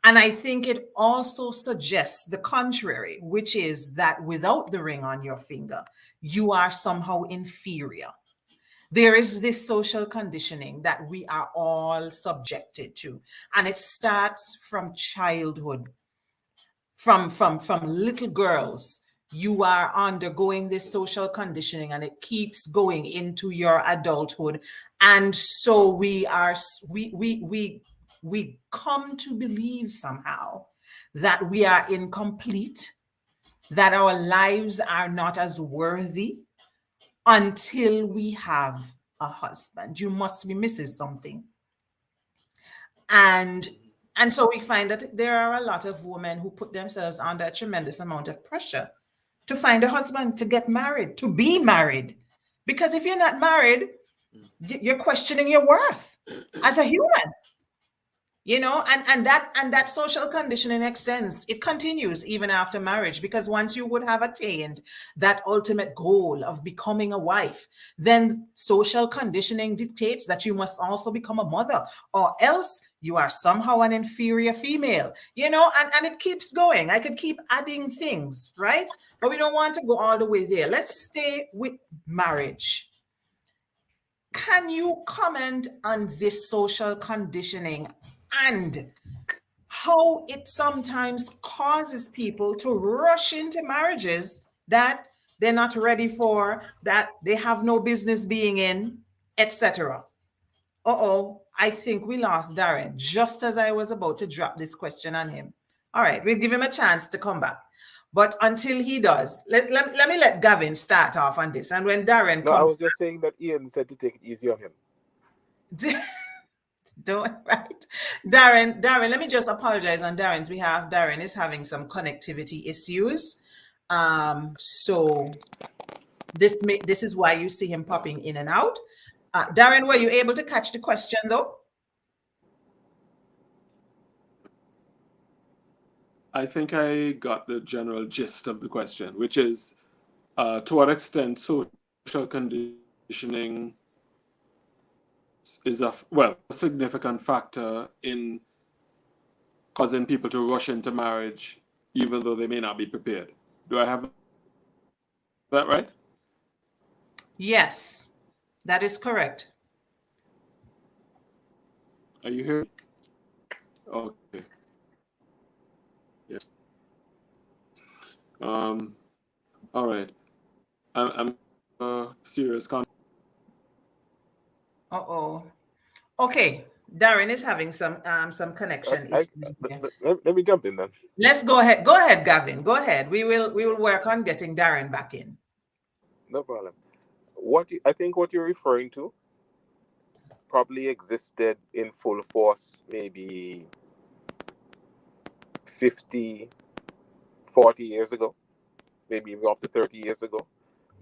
And I think it also suggests the contrary, which is that without the ring on your finger, you are somehow inferior. There is this social conditioning that we are all subjected to, and it starts from childhood, from little girls. You are undergoing this social conditioning, and it keeps going into your adulthood. And so we come to believe somehow that we are incomplete, that our lives are not as worthy until we have a husband. You must be missing something. And so we find that there are a lot of women who put themselves under a tremendous amount of pressure to find a husband, to get married, to be married. Because if you're not married, you're questioning your worth as a human. And that social conditioning extends. It continues even after marriage, because once you would have attained that ultimate goal of becoming a wife, then social conditioning dictates that you must also become a mother, or else you are somehow an inferior female, and it keeps going. I could keep adding things, right? But we don't want to go all the way there. Let's stay with marriage. Can you comment on this social conditioning and how it sometimes causes people to rush into marriages that they're not ready for, that they have no business being in, etc.? I think we lost Darren just as I was about to drop this question on him. All right, we'll give him a chance to come back. But until he does, let me let Gavin start off on this. And when Darren No, I comes was just saying that Ian said to take it easy on him. Don't right. Darren, let me just apologize on Darren's behalf. Darren is having some connectivity issues. So this is why you see him popping in and out. Darren, were you able to catch the question though? I think I got the general gist of the question, which is to what extent social conditioning is a significant factor in causing people to rush into marriage, even though they may not be prepared. Do I have that right? Yes, that is correct. Are you here? Okay. Yes. All right. I'm serious. Uh-oh. Okay, Darren is having some connection issues here. Let me jump in then. Let's go ahead. Go ahead, Gavin. Go ahead. We will work on getting Darren back in. No problem. I think what you're referring to probably existed in full force maybe 50, 40 years ago, maybe up to 30 years ago.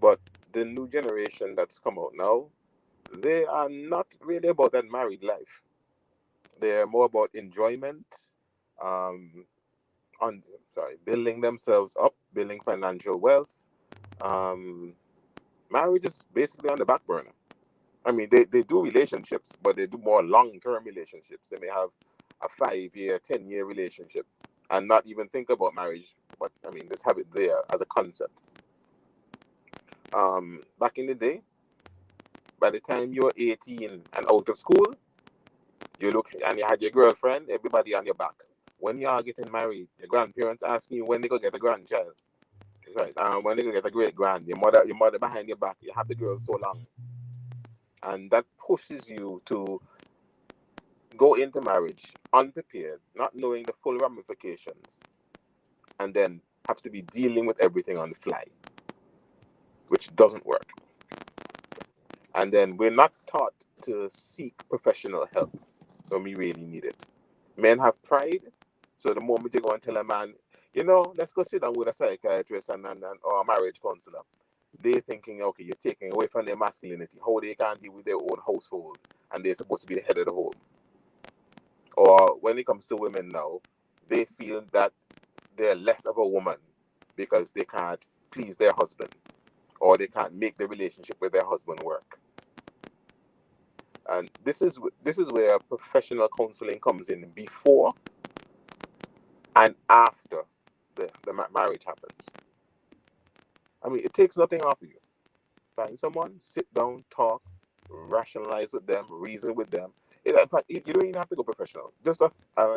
But the new generation that's come out now, they are not really about that married life. They're more about enjoyment, um, building themselves up, building financial wealth. Um, Marriage is basically on the back burner. I mean, they do relationships, but they do more long-term relationships. They may have a 5-year, 10-year relationship and not even think about marriage. But I mean, just have it there as a concept. Back in the day, by the time you're 18 and out of school, you look and you had your girlfriend, everybody on your back. When you are getting married, your grandparents ask you when they go get a grandchild. Right. When they go get a great grand, your mother behind your back, you have the girl so long. And that pushes you to go into marriage unprepared, not knowing the full ramifications, and then have to be dealing with everything on the fly, which doesn't work. And then we're not taught to seek professional help when we really need it. Men have pride, so the moment you go and tell a man, let's go sit down with a psychiatrist or a marriage counselor, they're thinking, okay, you're taking away from their masculinity, how they can deal with their own household, and they're supposed to be the head of the home. Or when it comes to women now, they feel that they're less of a woman because they can't please their husband, or they can't make the relationship with their husband work. And this is where professional counseling comes in before and after the marriage happens. I mean, it takes nothing off of you. Find someone, sit down, talk, rationalize with them, reason with them. In fact, you don't even have to go professional. Just a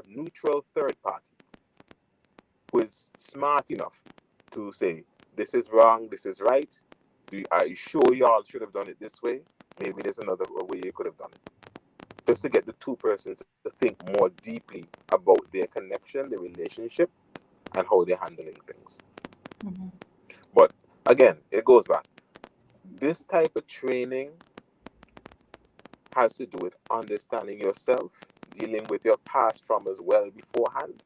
neutral third party who is smart enough to say, this is wrong, this is right. Are you sure y'all should have done it this way? Maybe there's another way you could have done it. Just to get the two persons to think more deeply about their connection, their relationship, and how they're handling things. Mm-hmm. But again, it goes back. This type of training has to do with understanding yourself, dealing with your past traumas well beforehand,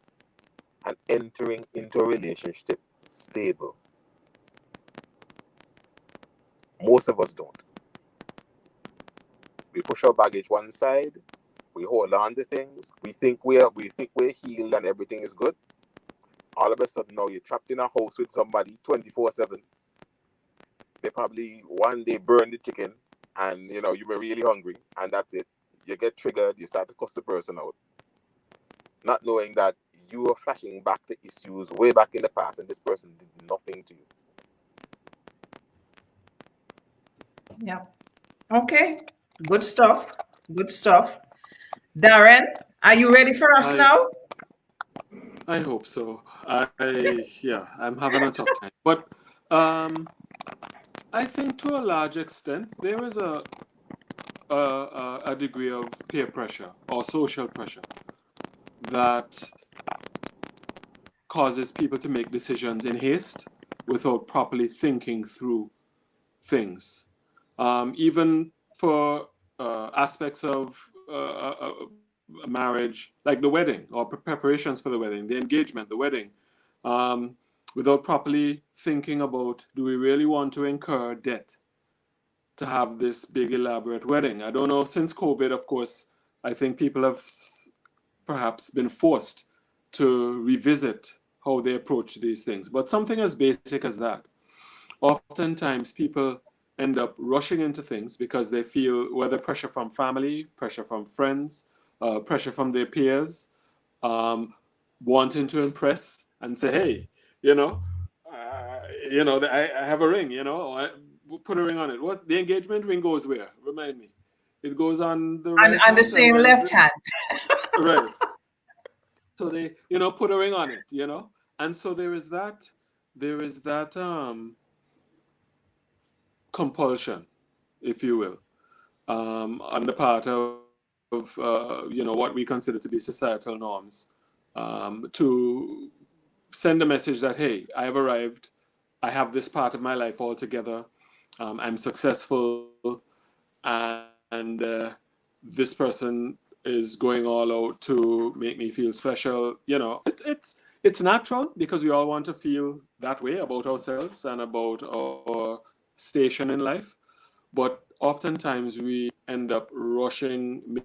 and entering into a relationship stable. Most of us don't. We push our baggage one side, we hold on to things, we think we're healed and everything is good. All of a sudden now you're trapped in a house with somebody 24/7. They probably one day burn the chicken and you were really hungry and that's it. You get triggered, you start to cuss the person out. Not knowing that you are flashing back to issues way back in the past and this person did nothing to you. Yeah. Okay. Good stuff. Good stuff. Darren, are you ready for us now? I hope so. I'm having a tough time. But I think to a large extent there is a degree of peer pressure or social pressure that causes people to make decisions in haste without properly thinking through things. Even for aspects of a marriage, like the wedding or preparations for the wedding, the engagement, the wedding, without properly thinking about, do we really want to incur debt to have this big elaborate wedding? I don't know, since COVID, of course, I think people have perhaps been forced to revisit how they approach these things. But something as basic as that, oftentimes people end up rushing into things because they feel whether pressure from family, pressure from friends, pressure from their peers, wanting to impress and say, hey, you know, I have a ring, put a ring on it. What the engagement ring goes where? Remind me. It goes on the right On the hand, and same where's left it? hand. Right. So they, put a ring on it, and so there is that compulsion, if you will, on the part of what we consider to be societal norms, to send a message that, hey, I have arrived, I have this part of my life all together, I'm successful, and this person is going all out to make me feel special. It's natural because we all want to feel that way about ourselves and about our station in life. But oftentimes we end up rushing,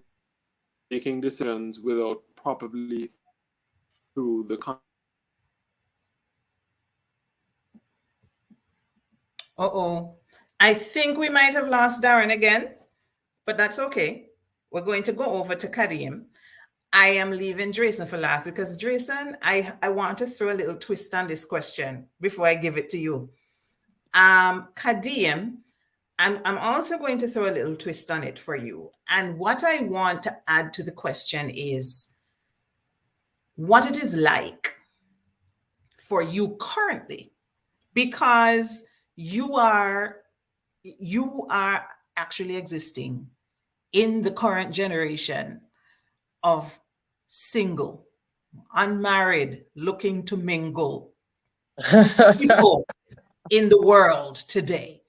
making decisions without properly through the Uh-oh. I think we might have lost Darren again, but that's okay. We're going to go over to Kadim. I am leaving Jason for last because Jason, I want to throw a little twist on this question before I give it to you. Kadim, I'm also going to throw a little twist on it for you. And what I want to add to the question is what it is like for you currently, because you are actually existing in the current generation of single, unmarried, looking to mingle people in the world today.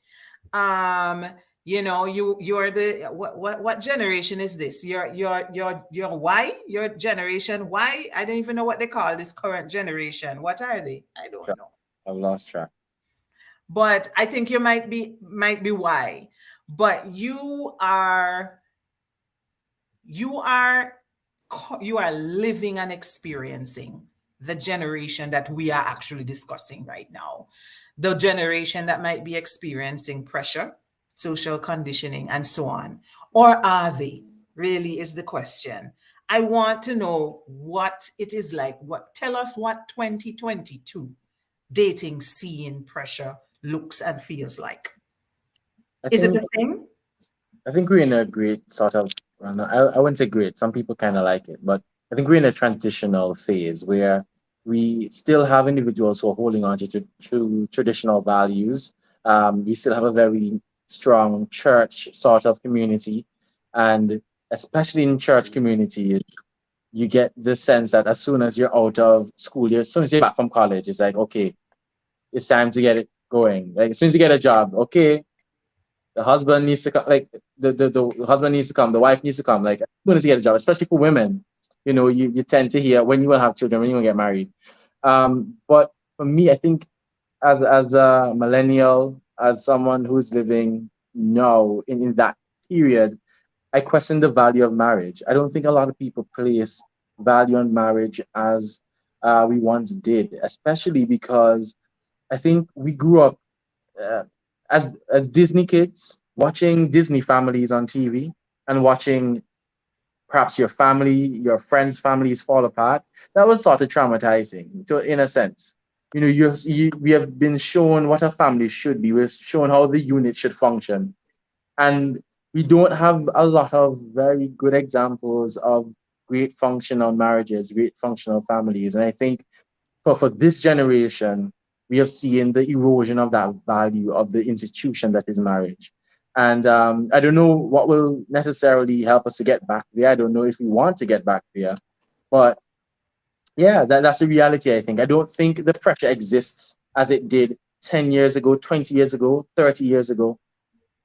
You're the what generation is this? You're Y, your generation Y. I don't even know what they call this current generation. What are they? I don't know. I've lost track. But I think you might be Y. But you are living and experiencing the generation that we are actually discussing right now. The generation that might be experiencing pressure, social conditioning, and so on. Or are they? Really is the question. I want to know what it is like. Tell us what 2022 dating scene pressure looks and feels like. Is it a thing? I think we're in a great sort of, I wouldn't say great, some people kind of like it, but I think we're in a transitional phase where we still have individuals who are holding on to traditional values. We still have a very strong church sort of community. And especially in church communities, you get the sense that as soon as you're out of school, as soon as you're back from college, it's like, okay, it's time to get it going. Like as soon as you get a job, okay, the husband needs to come, like the husband needs to come, the wife needs to come, like as soon as you get a job, especially for women, you tend to hear when you will have children, when you will get married. But for me, I think as a millennial, as someone who's living now in that period, I question the value of marriage. I don't think a lot of people place value on marriage as we once did, especially because I think we grew up uh, as Disney kids, watching Disney families on TV and watching perhaps your family, your friends' families fall apart. That was sort of traumatizing, in a sense. We have been shown what a family should be. We're shown how the unit should function, and we don't have a lot of very good examples of great functional marriages, great functional families. And I think for this generation, we have seen the erosion of that value of the institution that is marriage. And I don't know what will necessarily help us to get back there. I don't know if we want to get back there. But yeah, that's the reality, I think. I don't think the pressure exists as it did 10 years ago, 20 years ago, 30 years ago.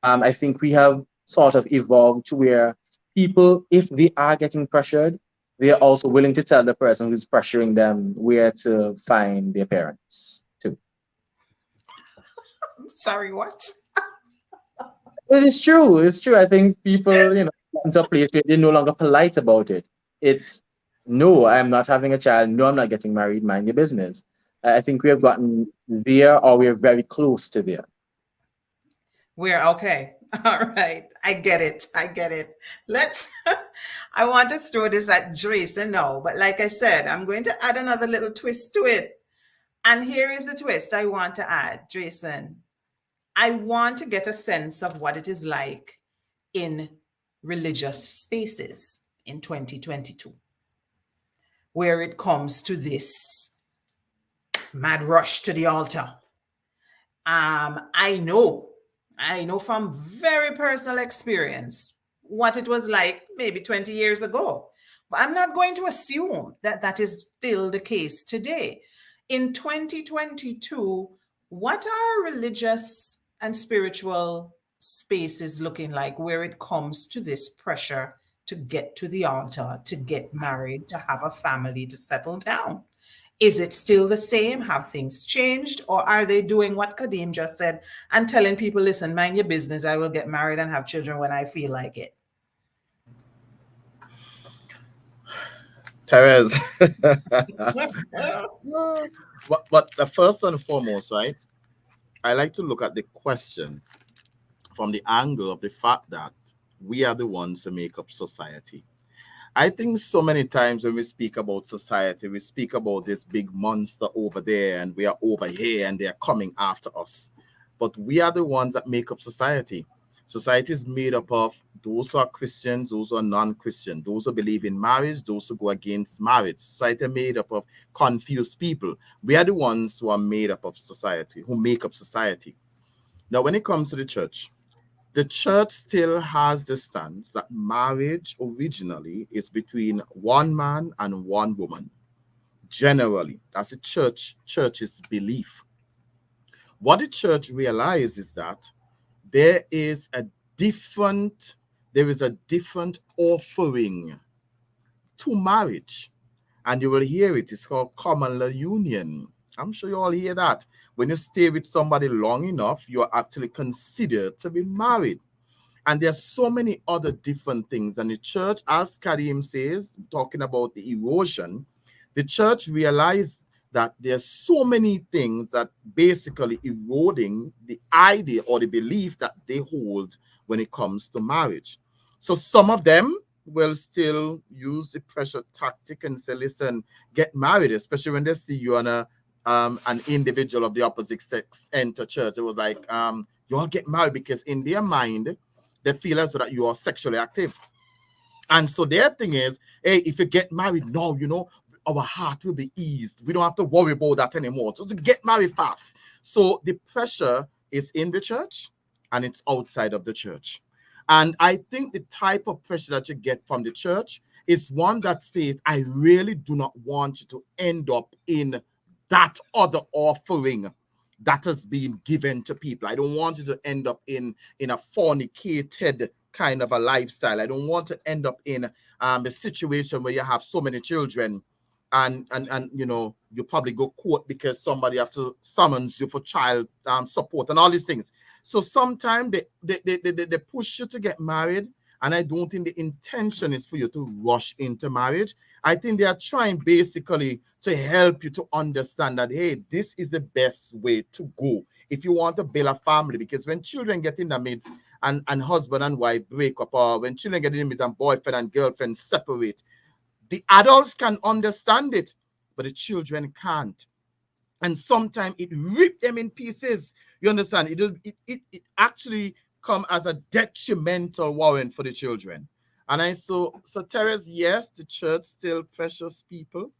I think we have sort of evolved to where people, if they are getting pressured, they are also willing to tell the person who's pressuring them where to find their parents too. Sorry, what? It is true. It's true. I think people, get into a place where they're no longer polite about it. It's no, I'm not having a child. No, I'm not getting married. Mind your business. I think we have gotten there, or we're very close to there. We're okay. All right. I get it. I get it. Let's, I want to throw this at Jason now, but like I said, I'm going to add another little twist to it. And here is the twist I want to add, Jason. I want to get a sense of what it is like in religious spaces in 2022, where it comes to this mad rush to the altar. I know from very personal experience what it was like maybe 20 years ago. But I'm not going to assume that that is still the case today. In 2022, what are religious and spiritual spaces looking like where it comes to this pressure to get to the altar, to get married, to have a family, to settle down? Is it still the same? Have things changed? Or are they doing what Kadeem just said and telling people, listen, mind your business, I will get married and have children when I feel like it? Therese. But the first and foremost, right? I like to look at the question from the angle of the fact that we are the ones who make up society. I think so many times when we speak about society, we speak about this big monster over there and we are over here and they are coming after us. But we are the ones that make up society. Society is made up of those who are Christians, those who are non-Christian, those who believe in marriage, those who go against marriage. Society is made up of confused people. We are the ones who are made up of society, who make up society. Now, when it comes to the church still has the stance that marriage originally is between one man and one woman. Generally, that's the church's belief. What the church realizes is that there is a different offering to marriage. And you will hear it. It's called common law union. I'm sure you all hear that. When you stay with somebody long enough, you are actually considered to be married. And there's so many other different things. And the church, as Karim says, talking about the erosion, the church realized that there's so many things that basically eroding the idea or the belief that they hold when it comes to marriage. So some of them will still use the pressure tactic and say, listen, get married, especially when they see you on an individual of the opposite sex enter church. It was like, you all get married because in their mind, they feel as though that you are sexually active. And so their thing is, hey, if you get married now, our heart will be eased. We don't have to worry about that anymore. Just get married fast. So the pressure is in the church and it's outside of the church. And I think the type of pressure that you get from the church is one that says, I really do not want you to end up in that other offering that has been given to people. I don't want you to end up in a fornicated kind of a lifestyle. I don't want to end up in a situation where you have so many children and you probably go court because somebody have to summons you for child support and all these things. So sometimes they push you to get married, and I don't think the intention is for you to rush into marriage. I think they are trying basically to help you to understand that, hey, this is the best way to go if you want to build a family. Because when children get in the midst and husband and wife break up, or when children get in the midst and boyfriend and girlfriend separate, the adults can understand it, but the children can't. And sometimes it rips them in pieces. You understand? It actually come as a detrimental warrant for the children. And so Therese, yes, the church still pressures people.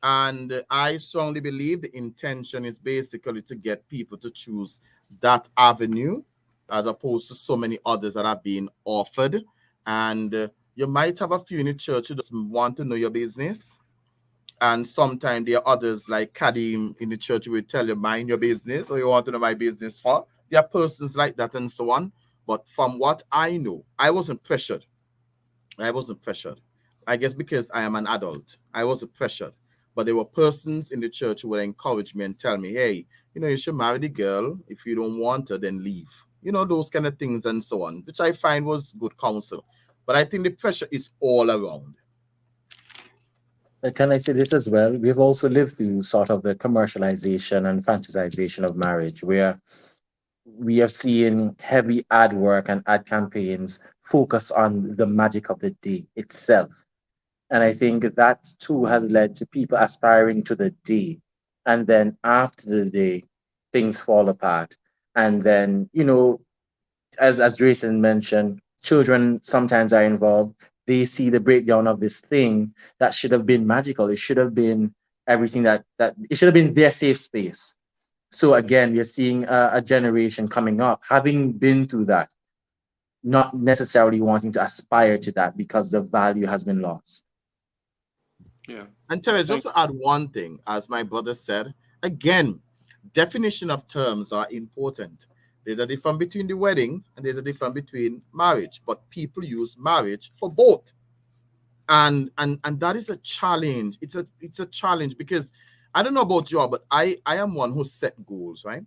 And I strongly believe the intention is basically to get people to choose that avenue as opposed to so many others that have been offered. And you might have a few in the church who just want to know your business. And sometimes there are others like Kadim in the church who will tell you, mind your business, or you want to know my business for. There are persons like that and so on. But from what I know, I wasn't pressured. I guess because I am an adult, I wasn't pressured. But there were persons in the church who would encourage me and tell me, hey, you should marry the girl. If you don't want her, then leave. Those kind of things and so on, which I find was good counsel. But I think the pressure is all around. Can I say this as well? We've also lived through sort of the commercialization and fantasization of marriage, where we are seeing heavy ad work and ad campaigns focus on the magic of the day itself. And I think that too has led to people aspiring to the day. And then after the day, things fall apart. And then, as Jason mentioned, children sometimes are involved. They see the breakdown of this thing that should have been magical. It should have been everything that it should have been their safe space. So again, we're seeing a generation coming up having been through that, not necessarily wanting to aspire to that because the value has been lost. Yeah. And Terry, just to add one thing, as my brother said, again, definition of terms are important. There's a difference between the wedding and there's a difference between marriage, but people use marriage for both. And that is a challenge. It's a challenge because I don't know about you all, but I am one who set goals, right?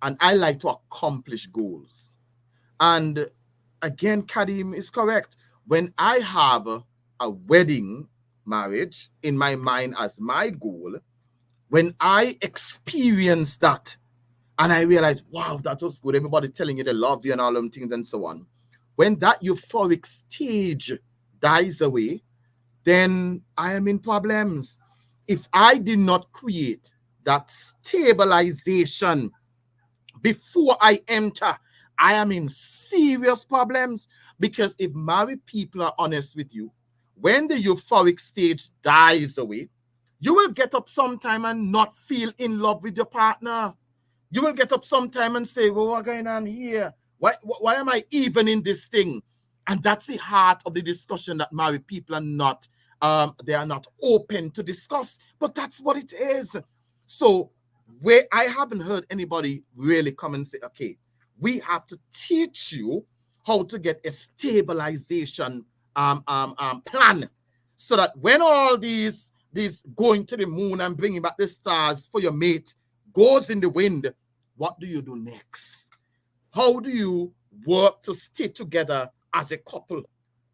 And I like to accomplish goals. And again, Kadim is correct. When I have a wedding marriage in my mind as my goal, when I experience that and I realize, wow, that was good, everybody telling you they love you and all them things and so on, when that euphoric stage dies away, then I am in problems. If I did not create that stabilization before I enter, I am in serious problems. Because if married people are honest with you, when the euphoric stage dies away, you will get up sometime and not feel in love with your partner. You will get up sometime and say, well, what's going on here? Why am I even in this thing? And that's the heart of the discussion that married people are not, they are not open to discuss, but that's what it is. So where I haven't heard anybody really come and say, okay, we have to teach you how to get a stabilization plan, so that when all these going to the moon and bringing back the stars for your mate goes in the wind, what do you do next? How do you work to stay together as a couple?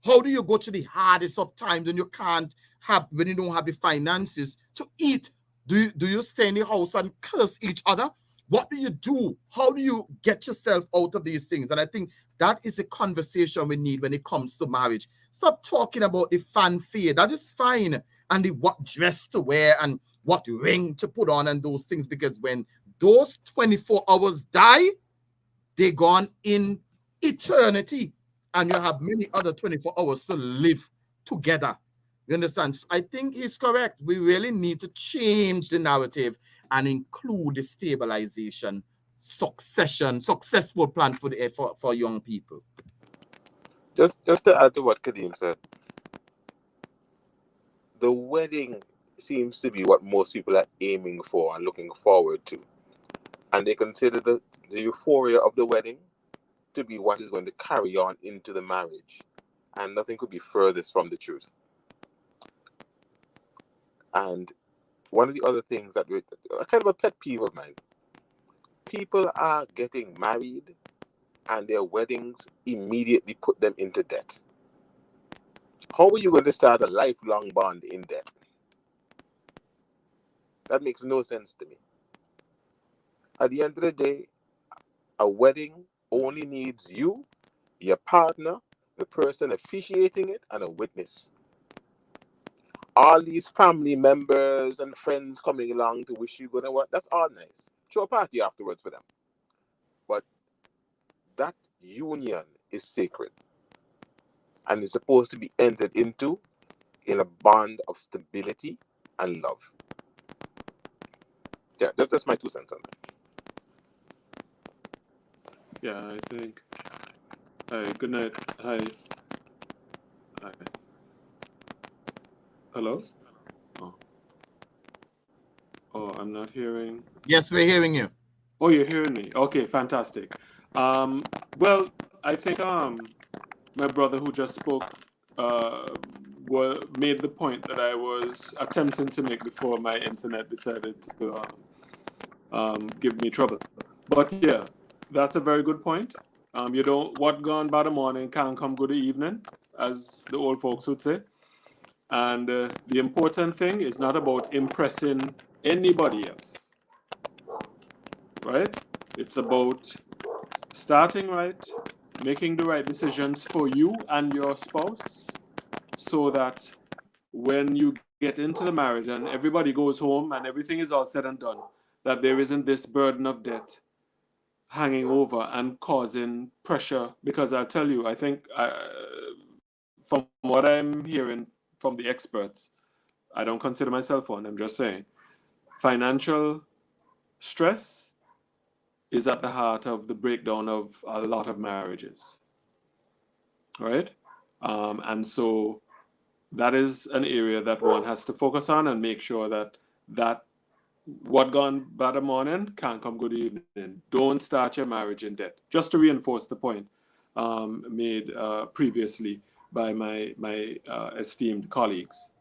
How do you go to the hardest of times when you don't have the finances to eat? Do you stay in the house and curse each other? What do you do? How do you get yourself out of these things? And I think that is a conversation we need when it comes to marriage. Stop talking about the fanfare. That is fine. And the what dress to wear and what ring to put on and those things. Because when those 24 hours die, they're gone in eternity. And you have many other 24 hours to live together. You understand? So I think he's correct. We really need to change the narrative and include the stabilization, successful plan for young people. Just to add to what Kadeem said, the wedding seems to be what most people are aiming for and looking forward to. And they consider the euphoria of the wedding to be what is going to carry on into the marriage. And nothing could be furthest from the truth. And one of the other things that kind of a pet peeve of mine, people are getting married and their weddings immediately put them into debt. How are you going to start a lifelong bond in debt? That makes no sense to me. At the end of the day, a wedding only needs you, your partner, the person officiating it, and a witness. All these family members and friends coming along to wish you good and what, that's all nice. Throw a party afterwards for them. But that union is sacred and is supposed to be entered into in a bond of stability and love. Yeah, that's my 2 cents on that. Yeah, I think. Hi, good night. Hi. Hi. Hello? Oh, I'm not hearing. Yes, we're hearing you. Oh, you're hearing me. Okay, fantastic. Well, I think my brother who just spoke made the point that I was attempting to make before my internet decided to give me trouble. But yeah, that's a very good point. You don't, what gone by the morning can't come good evening, as the old folks would say. And the important thing is not about impressing anybody else, right? It's about starting right, making the right decisions for you and your spouse, so that when you get into the marriage and everybody goes home and everything is all said and done, that there isn't this burden of debt hanging over and causing pressure. Because I'll tell you, I think from what I'm hearing from the experts, I don't consider myself one, I'm just saying, financial stress is at the heart of the breakdown of a lot of marriages. Right? And so that is an area that one has to focus on and make sure that what gone bad a morning can't come good evening. Don't start your marriage in debt. Just to reinforce the point made previously by my esteemed colleagues.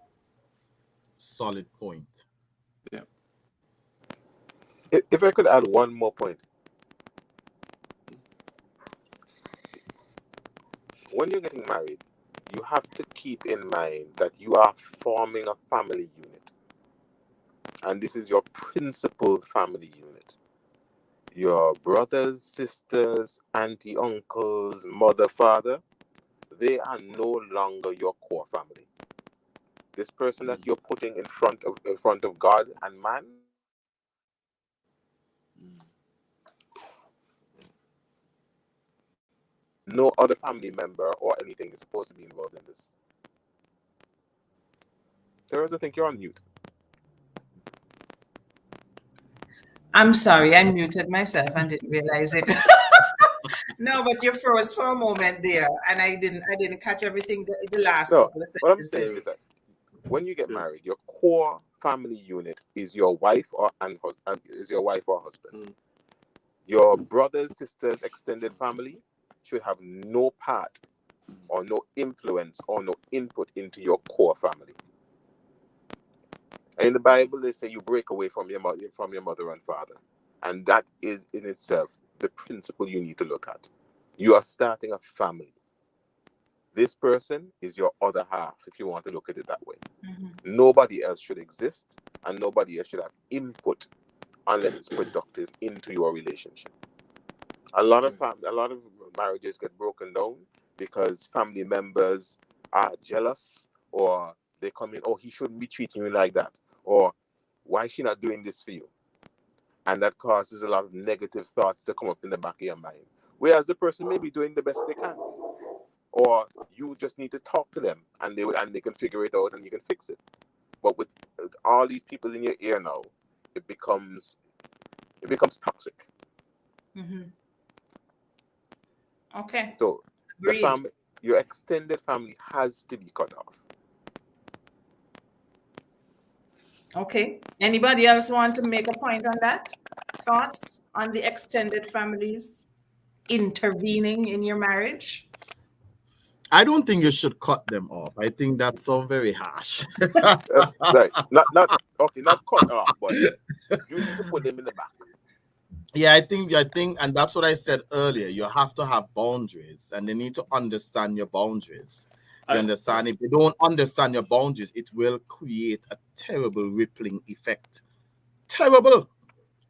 Solid point. Yeah. If I could add one more point. When you're getting married, you have to keep in mind that you are forming a family unit. And this is your principal family unit. Your brothers, sisters, auntie, uncles, mother, father, they are no longer your core family. This person that you're putting in front of God and man, no other family member or anything is supposed to be involved in this. Teresa, I think you're on mute. I'm sorry, I muted myself and didn't realize it. No, but you froze for a moment there, and I didn't catch everything the last No, couple of what I'm sentences. saying is that when you get married, your core family unit is your wife or husband. Your brothers, sisters, extended family should have no part or no influence or no input into your core family. And in the Bible, they say you break away from your mother and father, and that is in itself the principle you need to look at. You are starting a family. This person is your other half, if you want to look at it that way. Mm-hmm. Nobody else should exist, and nobody else should have input unless it's productive into your relationship. A lot of marriages get broken down because family members are jealous, or they come in, oh, he shouldn't be treating you like that, or why is she not doing this for you? And that causes a lot of negative thoughts to come up in the back of your mind. Whereas the person may be doing the best they can. Or you just need to talk to them and they can figure it out and you can fix it. But with all these people in your ear now, it becomes toxic. Mm-hmm. Okay. So your extended family has to be cut off. Okay. Anybody else want to make a point on that? Thoughts on the extended families intervening in your marriage? I don't think you should cut them off. I think that sounds very harsh. That's right. Not cut off, but you need to put them in the back. Yeah, I think, and that's what I said earlier. You have to have boundaries, and they need to understand your boundaries. You understand? If they don't understand your boundaries, it will create a terrible rippling effect. Terrible.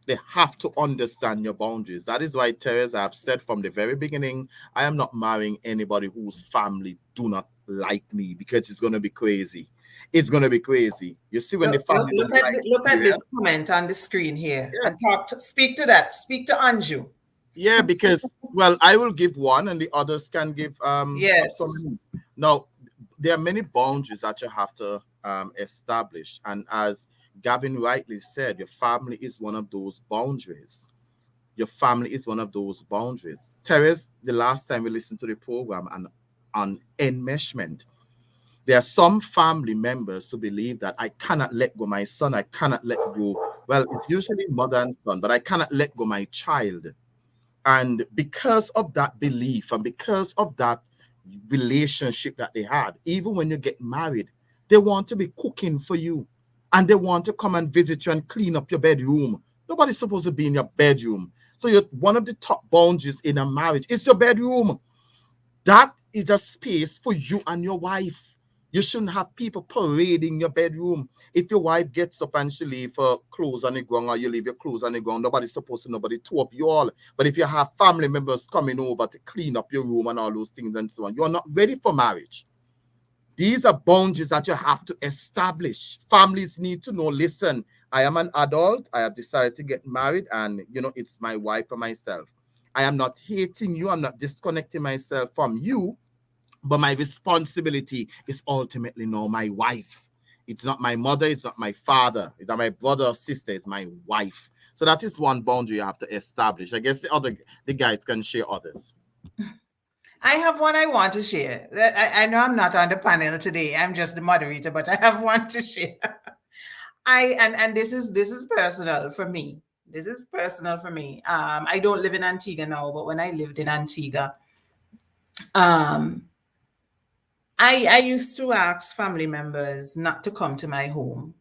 They have to understand your boundaries. That is why, Teresa, I've said from the very beginning, I am not marrying anybody whose family do not like me, because it's going to be crazy. It's going to be crazy. You see, when the family look at this comment on the screen here, and speak to that. Speak to Anju. Yeah, because, well, I will give one and the others can give yes. Now, there are many boundaries that you have to establish, and as Gavin rightly said, your family is one of those boundaries. Your family is one of those boundaries. Teresa, the last time we listened to the program on enmeshment, there are some family members who believe that I cannot let go my son, I cannot let go. Well, it's usually mother and son, but I cannot let go my child. And because of that belief and because of that relationship that they had, even when you get married, they want to be cooking for you. And they want to come and visit you and clean up your bedroom. Nobody's supposed to be in your bedroom. So one of the top boundaries in a marriage is your bedroom. That is a space for you and your wife. You shouldn't have people parading your bedroom. If your wife gets up and she leave her clothes on the ground, or you leave your clothes on the ground, nobody's supposed to nobody to up you all. But if you have family members coming over to clean up your room and all those things and so on, you're not ready for marriage. These are boundaries that you have to establish. Families need to know, listen, I am an adult. I have decided to get married, and it's my wife and myself. I am not hating you. I'm not disconnecting myself from you. But my responsibility is ultimately now my wife. It's not my mother. It's not my father. It's not my brother or sister. It's my wife. So that is one boundary you have to establish. I guess the guys can share others. I have one I want to share. I know I'm not on the panel today. I'm just the moderator, but I have one to share. And this is personal for me. This is personal for me. I don't live in Antigua now, but when I lived in Antigua, I used to ask family members not to come to my home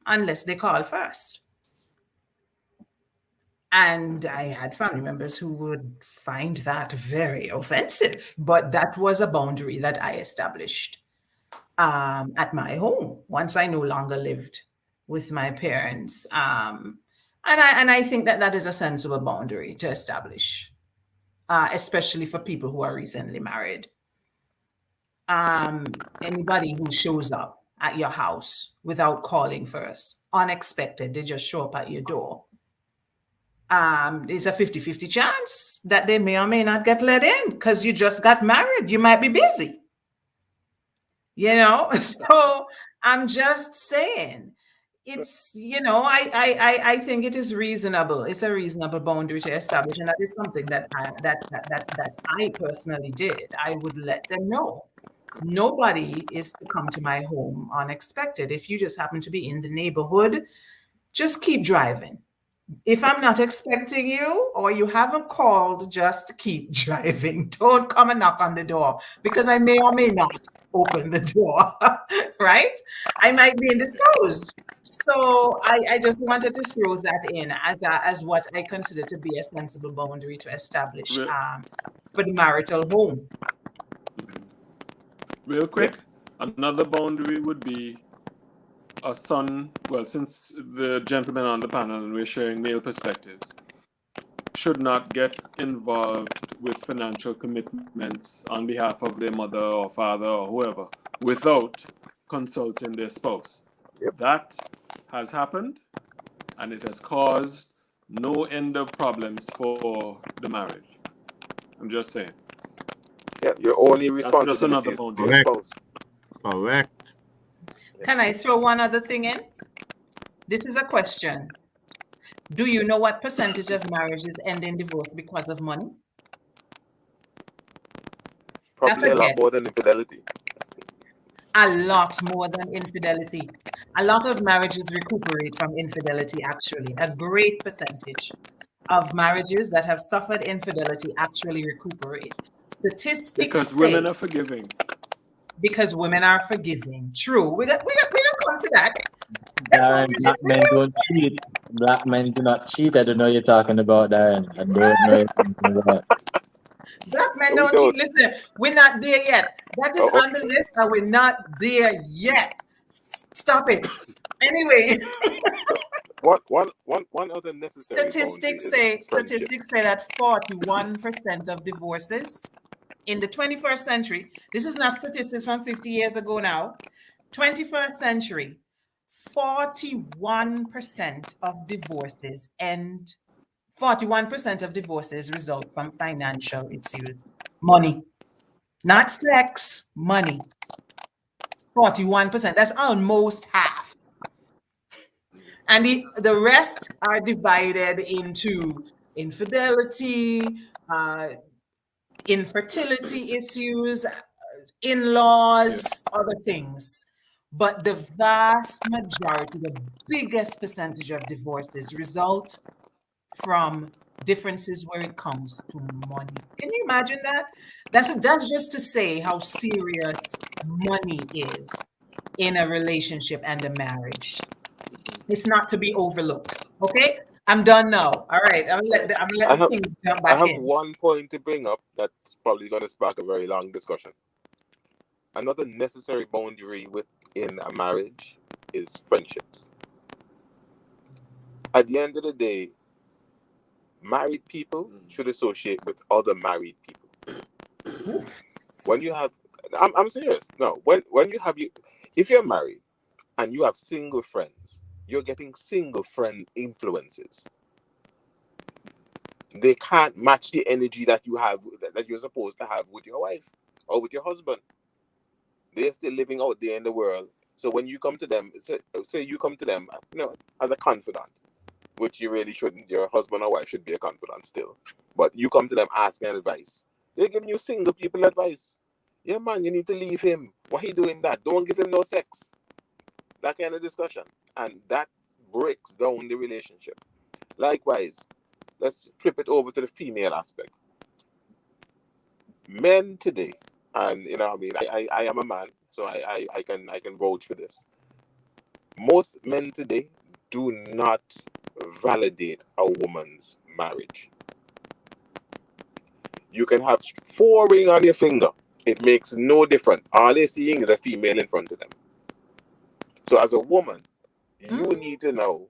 unless they call first. And I had family members who would find that very offensive, but that was a boundary that I established at my home once I no longer lived with my parents. And I think that is a sensible boundary to establish, especially for people who are recently married. Anybody who shows up at your house without calling first, unexpected, they just show up at your door. There's a 50-50 chance that they may or may not get let in because you just got married. You might be busy. So I'm just saying it's, I think it is reasonable. It's a reasonable boundary to establish. And that is something that I personally did. I would let them know. Nobody is to come to my home unexpected. If you just happen to be in the neighborhood, just keep driving. If I'm not expecting you or you haven't called, just keep driving. Don't come and knock on the door because I may or may not open the door, right? I might be indisposed. So I just wanted to throw that in as what I consider to be a sensible boundary to establish for the marital home. Real quick, another boundary would be a son, well, since the gentleman on the panel and we're sharing male perspectives, should not get involved with financial commitments on behalf of their mother or father or whoever without consulting their spouse. That has happened, and it has caused no end of problems for the marriage. I'm just saying. Yeah, your only responsibility is to your spouse. Correct. Can I throw one other thing in? This is a question. Do you know what percentage of marriages end in divorce because of money? Probably a lot more than infidelity. A lot more than infidelity. A lot of marriages recuperate from infidelity, actually. A great percentage of marriages that have suffered infidelity actually recuperate. Statistics because women are forgiving. Because women are forgiving. True. We got come to that. Black men don't cheat. Black men do not cheat. I don't know what you're talking about, Darren. I don't know what you're talking about. Black men don't cheat. Listen, we're not there yet. That is on the list, and we're not there yet. Stop it. Anyway. One other necessary statistics say that 41% of divorces in the 21st century, this is not statistics from 50 years ago now, 21st century, 41% of divorces end, 41% of divorces result from financial issues. Money, not sex, money. 41%, that's almost half. And the rest are divided into infidelity, infertility issues, in-laws, other things. But the vast majority, the biggest percentage of divorces result from differences where it comes to money. Can you imagine that? That's just to say how serious money is in a relationship and a marriage. It's not to be overlooked. Okay, I'm done now. All right, I'm letting things jump back in. I have one point to bring up that's probably going to spark a very long discussion. another necessary boundary within a marriage is friendships. At the end of the day, married people should associate with other married people. When you have, I'm serious. No, when you have if you're married and you have single friends, you're getting single friend influences. They can't match the energy that you have, that you're supposed to have with your wife or with your husband. They're still living out there in the world. So when you come to them, say you come to them, as a confidant, which you really shouldn't. Your husband or wife should be a confidant still. But you come to them asking advice. They're giving you single people advice. Yeah, man, you need to leave him. Why he doing that? Don't give him no sex. That kind of discussion. And that breaks down the relationship. Likewise, let's flip it over to the female aspect. Men today, and I am a man, so I can vouch for this. Most men today do not validate a woman's marriage. You can have 4 rings on your finger. It makes no difference. All they're seeing is a female in front of them. So as a woman, you need to know,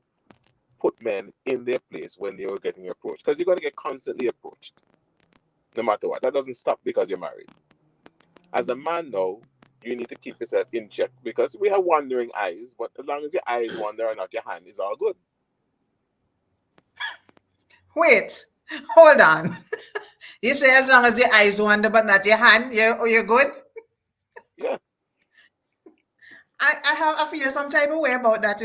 put men in their place when they are getting approached. Because you're going to get constantly approached. No matter what. That doesn't stop because you're married. As a man, though, you need to keep yourself in check. Because we have wandering eyes. But as long as your eyes wander and not your hand, it's all good. Wait, hold on. You say as long as your eyes wander but not your hand, you're good? Yeah. I feel some type of way about that,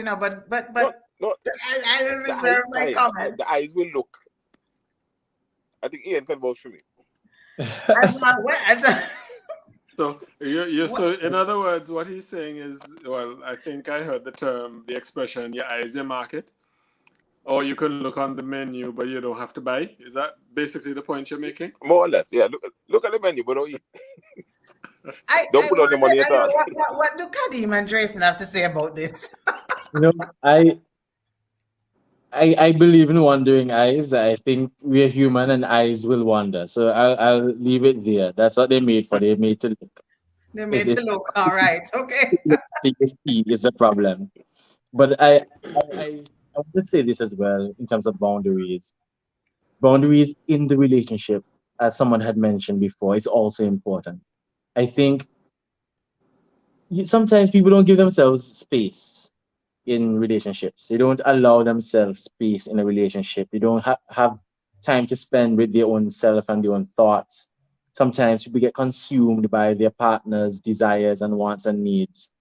but No, I will reserve my comments. The eyes will look. I think Ian can vouch for me. As long as So so in other words, what he's saying is, well, I think I heard the expression, your eyes, your market. Or you can look on the menu, but you don't have to buy. Is that basically the point you're making? More or less, yeah. Look at the menu, but don't eat. Don't put on your money at all. What do Kadim and Drayson have to say about this? I believe in wandering eyes. I think we're human and eyes will wander. So I'll leave it there. That's what they're made for. They're made to look. They're made to look. All right. Okay. See is a problem. But I want to say this as well in terms of boundaries. Boundaries in the relationship, as someone had mentioned before, is also important. I think sometimes people don't give themselves space in relationships. They don't allow themselves space in a relationship. They don't have time to spend with their own self and their own thoughts. Sometimes people get consumed by their partner's desires and wants and needs,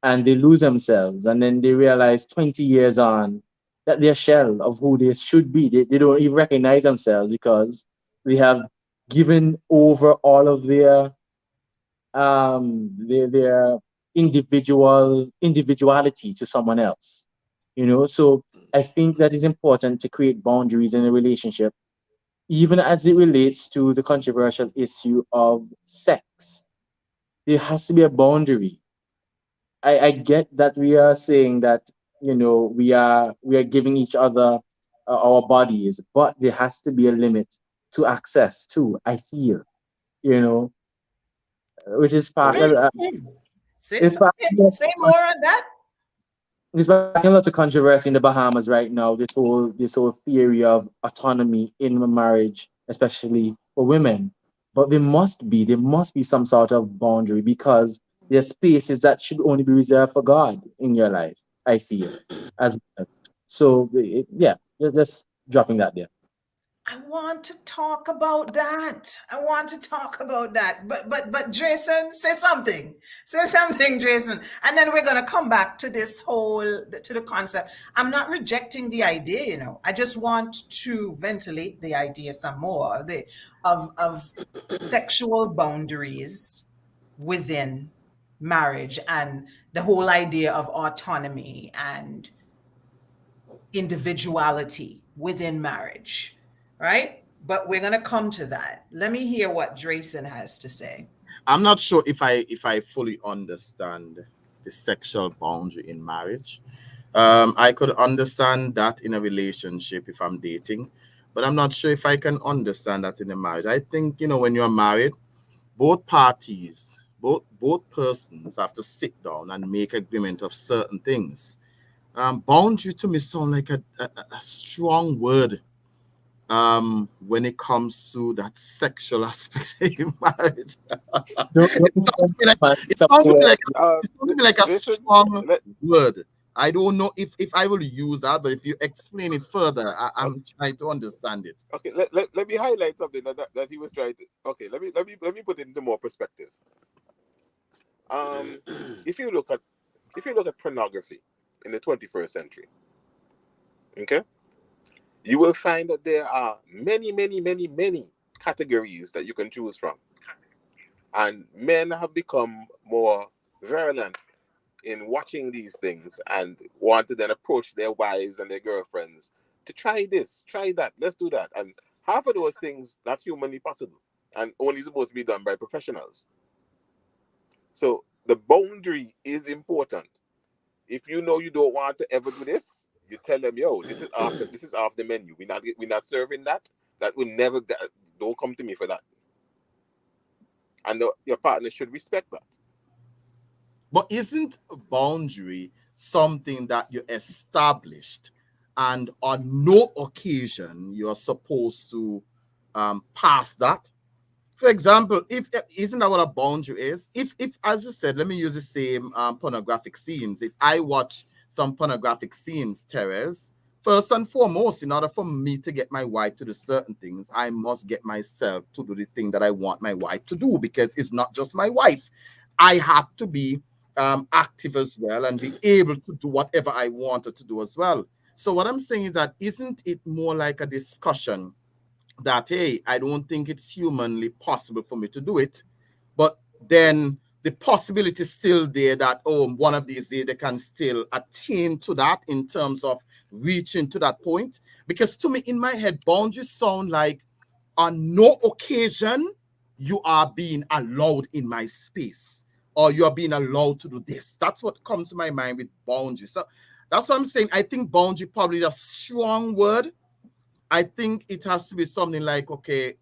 and they lose themselves. And then they realize 20 years on that they're a shell of who they should be. They don't even recognize themselves because they have given over all of their individuality to someone else. So I think that is important to create boundaries in a relationship, even as it relates to the controversial issue of sex. There has to be a boundary. I get that we are saying that we are giving each other our bodies, but there has to be a limit to access too. I feel, which is part of Say it's part say more on that. There's a lot of controversy in the Bahamas right now. This whole theory of autonomy in a marriage, especially for women. But there must be some sort of boundary because there's spaces that should only be reserved for God in your life. I feel as well. So yeah, just dropping that there. I want to talk about that. But Jason, say something. Say something, Jason. And then we're gonna come back to the concept. I'm not rejecting the idea, I just want to ventilate the idea some more. Of sexual boundaries within marriage and the whole idea of autonomy and individuality within marriage, right? But we're going to come to that. Let me hear what Drayson has to say. I'm not sure if I fully understand the sexual boundary in marriage. I could understand that in a relationship if I'm dating, but I'm not sure if I can understand that in a marriage. I think when you're married, both parties both persons have to sit down and make agreement of certain things. Boundary to me sound like a strong word when it comes to that sexual aspect in marriage. Don't It sounds to me like Uh, it sounds to me like a listen, strong let, word. I don't know if I will use that, but if you explain it further, I'm trying to understand it. okay, let me highlight something that he was trying to. Okay, let me put it into more perspective. Um, if you look at pornography in the 21st century, okay, you will find that there are many categories that you can choose from, and men have become more virulent in watching these things and want to then approach their wives and their girlfriends to try this, try that, let's do that. And half of those things not humanly possible and only supposed to be done by professionals. So the boundary is important. If you know you don't want to ever do this, you tell them, yo, this is off the menu. We're not serving that. That will never. Don't come to me for that. And your partner should respect that. But isn't a boundary something that you established, and on no occasion you're supposed to pass that? For example, if isn't that what a boundary is? If as you said, let me use the same pornographic scenes. If I watch some pornographic scenes, Therese, first and foremost, in order for me to get my wife to do certain things, I must get myself to do the thing that I want my wife to do, because it's not just my wife. I have to be active as well and be able to do whatever I wanted to do as well. So what I'm saying is that isn't it more like a discussion that, hey, I don't think it's humanly possible for me to do it, but then the possibility is still there that, oh, one of these days they can still attain to that in terms of reaching to that point? Because to me, in my head, boundaries sound like on no occasion you are being allowed in my space, or you are being allowed to do this. That's what comes to my mind with boundaries. So that's what I'm saying. I think boundary probably is a strong word. I think it has to be something like, okay,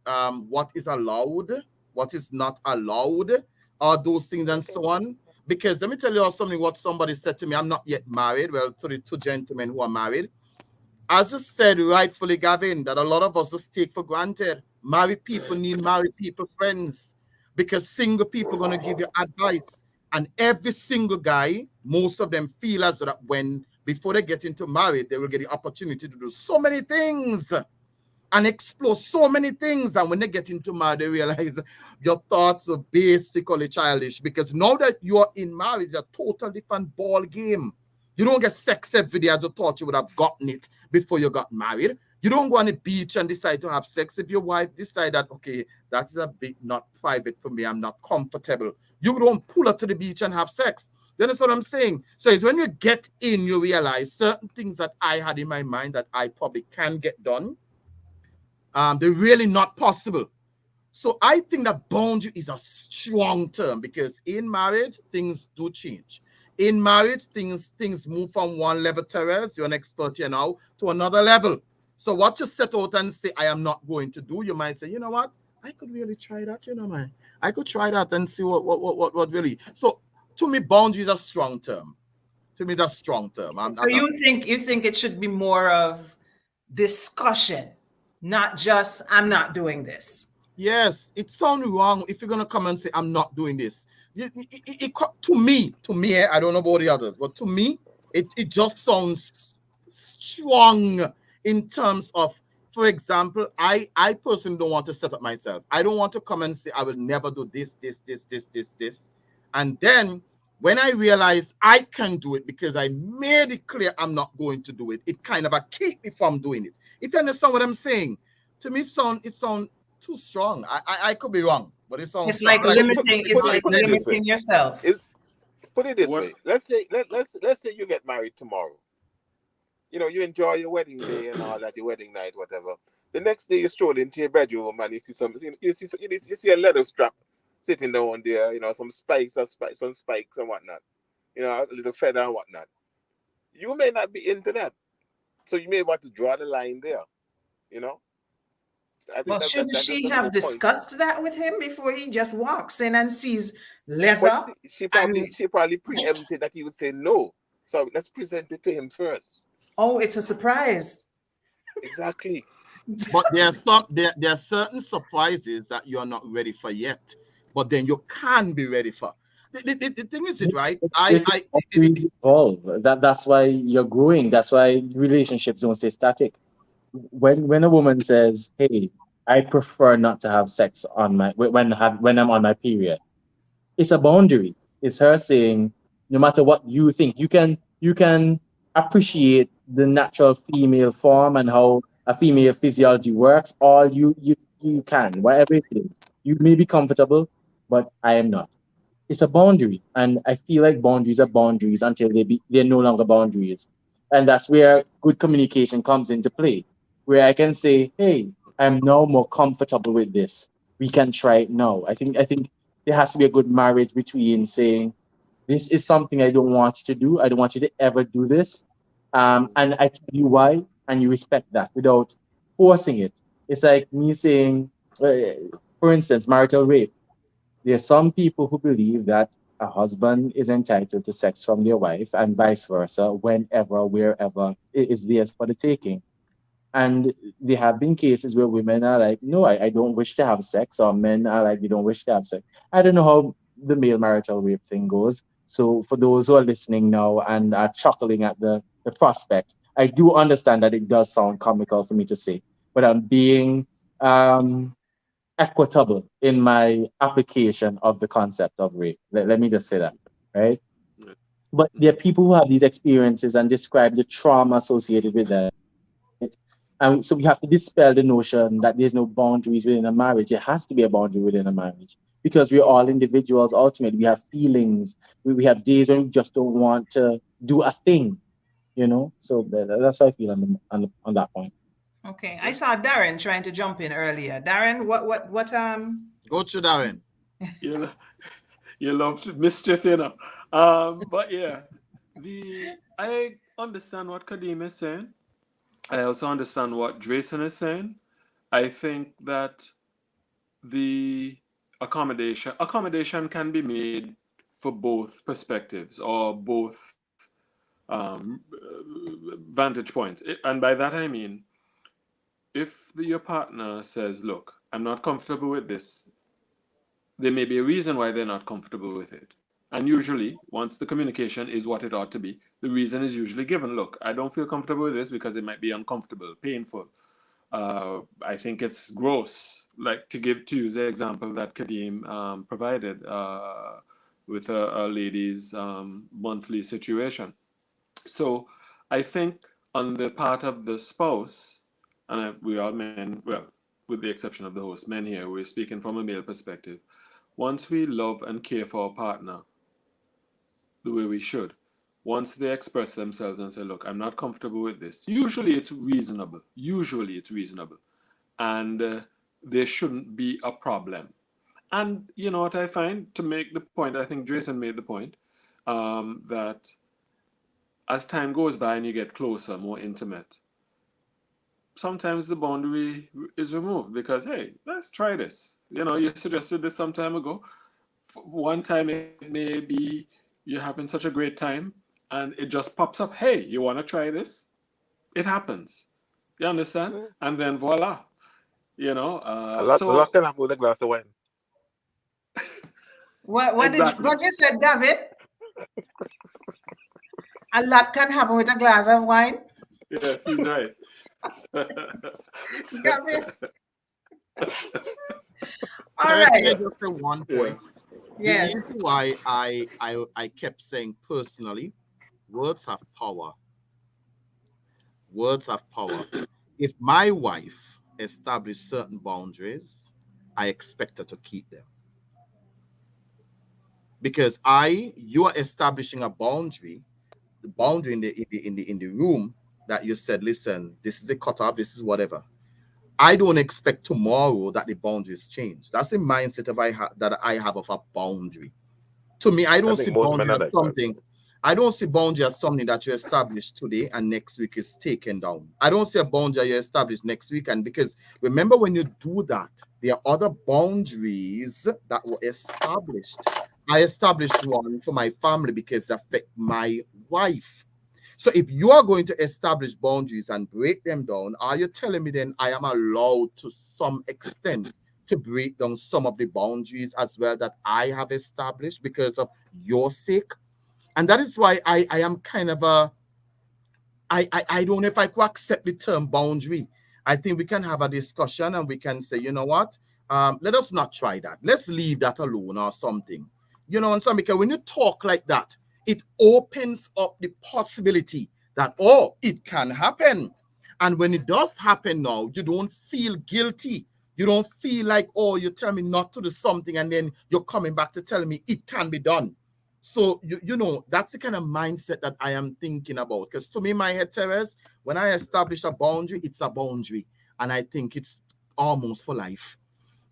what is allowed, what is not allowed, or those things and so on. Because let me tell you something, what somebody said to me. I'm not yet married. Well, to the two gentlemen who are married. As you said rightfully, Gavin, that a lot of us just take for granted. Married people need married people friends, because single people are going to give you advice. And every single guy, most of them feel as though that when, before they get into marriage, they will get the opportunity to do so many things and explore so many things. And when they get into marriage, they realize your thoughts are basically childish, because now that you are in marriage, it's a total different ball game. You don't get sex every day as you thought you would have gotten it before you got married. You don't go on the beach and decide to have sex. If your wife decide that, okay, that is a bit not private for me, I'm not comfortable, you don't pull her to the beach and have sex. You understand what I'm saying? So it's when you get in, you realize certain things that I had in my mind that I probably can get done, they're really not possible. So I think that boundary is a strong term, because in marriage, things do change. In marriage, things move from one level, Therese, you're an expert here now, to another level. So what you set out and say, I am not going to do, you might say, you know what? I could really try that, you know, man. I could try that and see what really. So to me, boundary is a strong term. To me, that's a strong term. So you think it should be more of discussion, not just I'm not doing this. Yes, it sounds wrong if you're gonna come and say I'm not doing this. To me, I don't know about the others, but to me, it just sounds strong in terms of, for example, I personally don't want to set up myself. I don't want to come and say I will never do this, and then when I realize I can do it because I made it clear I'm not going to do it, it kind of keep me from doing it. If you understand what I'm saying, to me, it sounds too strong. I could be wrong, but it sounds It's strong. like limiting. It's like limiting yourself. Put it this way. Let's say you get married tomorrow. You know, you enjoy your wedding day and all that, your wedding night, whatever. The next day you stroll into your bedroom and you see a leather strap sitting down there. You know, some spikes and whatnot. You know, a little feather and whatnot. You may not be into that, so you may want to draw the line there. You know. I think Well, shouldn't that's she the whole have point. discussed that with him before he just walks in and sees But leather she and probably snakes? preempted that he would say no. So let's present it to him first. Oh, it's a surprise. Exactly. But there are certain surprises that you are not ready for yet, but then you can be ready for. The thing is it, right? This is boundaries evolve. That's why you're growing. That's why relationships don't stay static. When a woman says, "Hey, I prefer not to have sex on my when I'm on my period," it's a boundary. It's her saying, no matter what you think, you can appreciate the natural female form and how a female physiology works. All you can, whatever it is. You may be comfortable, but I am not. It's a boundary, and I feel like boundaries are boundaries until they're no longer boundaries, and that's where good communication comes into play, where I can say, hey, I'm now more comfortable with this, we can try it now. I think there has to be a good marriage between saying, this is something I don't want you to do, I don't want you to ever do this, and I tell you why, and you respect that without forcing it. It's like me saying, uh, for instance, marital rape. There are some people who believe that a husband is entitled to sex from their wife and vice versa, whenever, wherever it is theirs for the taking. And there have been cases where women are like, no, I don't wish to have sex, or men are like, they don't wish to have sex. I don't know how the male marital rape thing goes. So for those who are listening now and are chuckling at the prospect, I do understand that it does sound comical for me to say, but I'm being um equitable in my application of the concept of rape. Let me just say that, right? But there are people who have these experiences and describe the trauma associated with that. And so we have to dispel the notion that there's no boundaries within a marriage. There has to be a boundary within a marriage because we're all individuals. Ultimately, we have feelings. We have days when we just don't want to do a thing, you know. So that's how I feel on that point. Okay, I saw Darren trying to jump in earlier. Darren, what Go to Darren. You, you love mischief, you know. But yeah, I understand what Kadeem is saying. I also understand what Drayson is saying. I think that the accommodation can be made for both perspectives or both vantage points. And by that I mean, if your partner says, "Look, I'm not comfortable with this," there may be a reason why they're not comfortable with it. And usually, once the communication is what it ought to be, the reason is usually given. Look, I don't feel comfortable with this because it might be uncomfortable, painful. I think it's gross. Like to use the example that Kadeem provided with a lady's monthly situation. So I think on the part of the spouse, and we are men, well, with the exception of the host, men here, we're speaking from a male perspective. Once we love and care for our partner the way we should, once they express themselves and say, look, I'm not comfortable with this, usually it's reasonable. Usually it's reasonable. And there shouldn't be a problem. And you know what I find, to make the point, I think Jason made the point, that as time goes by and you get closer, more intimate, sometimes the boundary is removed because, hey, let's try this. You know, you suggested this some time ago. One time it may be you're having such a great time and it just pops up, hey, you want to try this? It happens. You understand? And then voila. You know, A lot can happen with a glass of wine. exactly. what you said, Gavin? A lot can happen with a glass of wine. Yes, he's right. Gavin. All Can I right. just say one Yeah. point? The Yes. reason why I kept saying personally, words have power. Words have power. If my wife established certain boundaries, I expect her to keep them. Because you are establishing a boundary, the boundary in the room that you said, listen, this is a cutoff, this is whatever. I don't expect tomorrow that the boundaries change. That's the mindset that I have of a boundary. To me, I don't think see most men boundary are as like that. something. I don't see boundary as something that you establish today and next week is taken down. I don't see a boundary you establish next week. And because remember, when you do that, there are other boundaries that were established. I established one for my family because they affect my wife. So if you are going to establish boundaries and break them down, are you telling me then I am allowed to some extent to break down some of the boundaries as well that I have established because of your sake? And that is why I am kind of I don't know if I could accept the term boundary. I think we can have a discussion and we can say, you know what, let us not try that. Let's leave that alone or something. You know, and so because when you talk like that, it opens up the possibility that, oh, it can happen. And when it does happen now, you don't feel guilty. You don't feel like, oh, you tell me not to do something and then you're coming back to tell me it can be done. So, you know, that's the kind of mindset that I am thinking about. Because to me, in my head, Therese, when I establish a boundary, it's a boundary. And I think it's almost for life.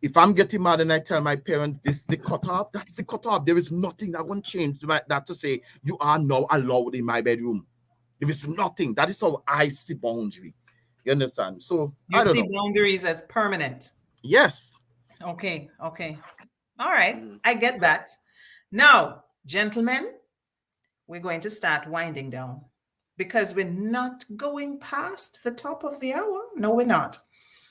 If I'm getting mad and I tell my parents this is the cutoff, that's the cutoff. There is nothing that won't change that to say you are now allowed in my bedroom. There is nothing. That is how I see boundary. You understand? So you see boundaries as permanent. Yes. Okay. All right. I get that. Now, gentlemen, we're going to start winding down because we're not going past the top of the hour. No, we're not.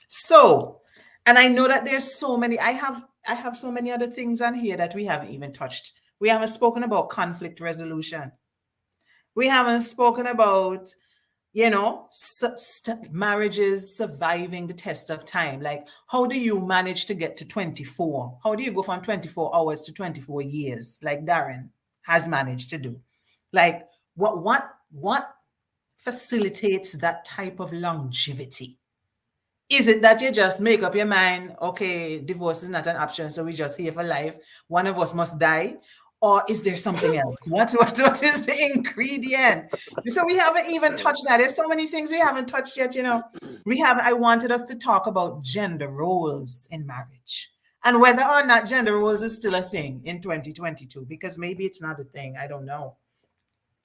So, and I know that there's so many, I have so many other things on here that we haven't even touched. We haven't spoken about conflict resolution. We haven't spoken about, you know, marriages surviving the test of time. Like, how do you manage to get to 24? How do you go from 24 hours to 24 years, like Darren has managed to do? Like, what facilitates that type of longevity? Is it that you just make up your mind, okay, divorce is not an option, so we just here for life, one of us must die? Or is there something else? What is the ingredient? So we haven't even touched that. There's so many things we haven't touched yet, you know. I wanted us to talk about gender roles in marriage and whether or not gender roles is still a thing in 2022, because maybe it's not a thing. I don't know.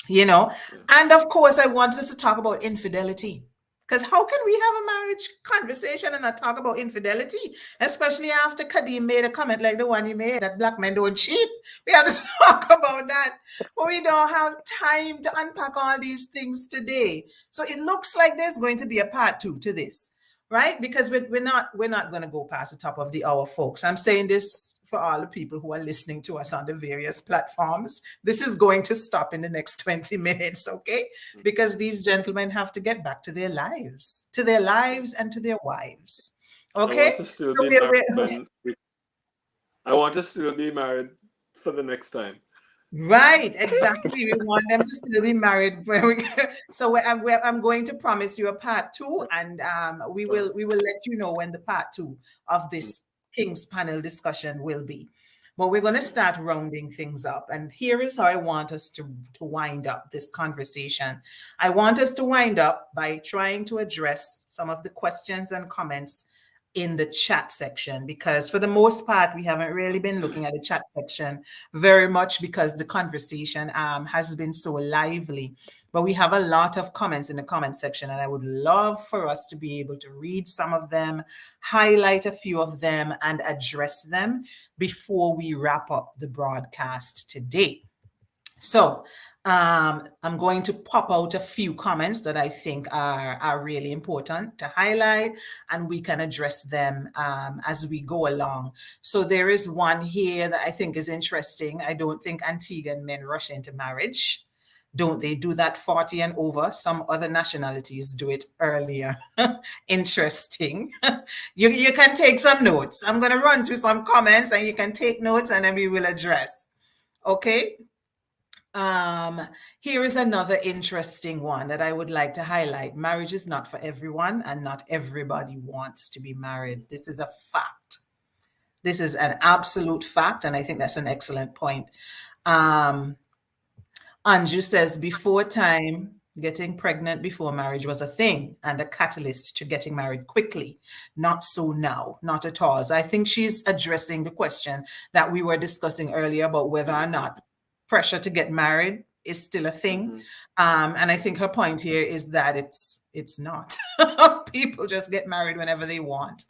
You know, and of course, I wanted us to talk about infidelity. Because how can we have a marriage conversation and not talk about infidelity? Especially after Kadeem made a comment like the one he made, that black men don't cheat. We have to talk about that. But we don't have time to unpack all these things today. So it looks like there's going to be a part 2 to this, right? Because we're not going to go past the top of the hour, folks. I'm saying this for all the people who are listening to us on the various platforms. This is going to stop in the next 20 minutes, okay? Because these gentlemen have to get back to their lives and to their wives, okay? I want to still be married for the next time. Right, exactly. We want them to still be married. So I'm going to promise you a part 2, and we will let you know when the part 2 of this King's panel discussion will be. But we're going to start rounding things up, and here is how I want us to wind up this conversation. I want us to wind up by trying to address some of the questions and comments in the chat section, because for the most part, we haven't really been looking at the chat section very much because the conversation has been so lively. But we have a lot of comments in the comment section, and I would love for us to be able to read some of them, highlight a few of them, and address them before we wrap up the broadcast today. So I'm going to pop out a few comments that I think are really important to highlight, and we can address them as we go along. So there is one here that I think is interesting. I don't think Antiguan men rush into marriage. Don't they do that 40 and over? Some other nationalities do it earlier. Interesting. You can take some notes. I'm going to run through some comments and you can take notes and then we will address. Okay. Here is another interesting one that I would like to highlight. Marriage is not for everyone, and not everybody wants to be married. This is a fact. This is an absolute fact, and I think that's an excellent point. Anju says, before time, getting pregnant before marriage was a thing and a catalyst to getting married quickly. Not so now, not at all. So I think she's addressing the question that we were discussing earlier about whether or not pressure to get married is still a thing. Mm-hmm. And I think her point here is that it's not. People just get married whenever they want.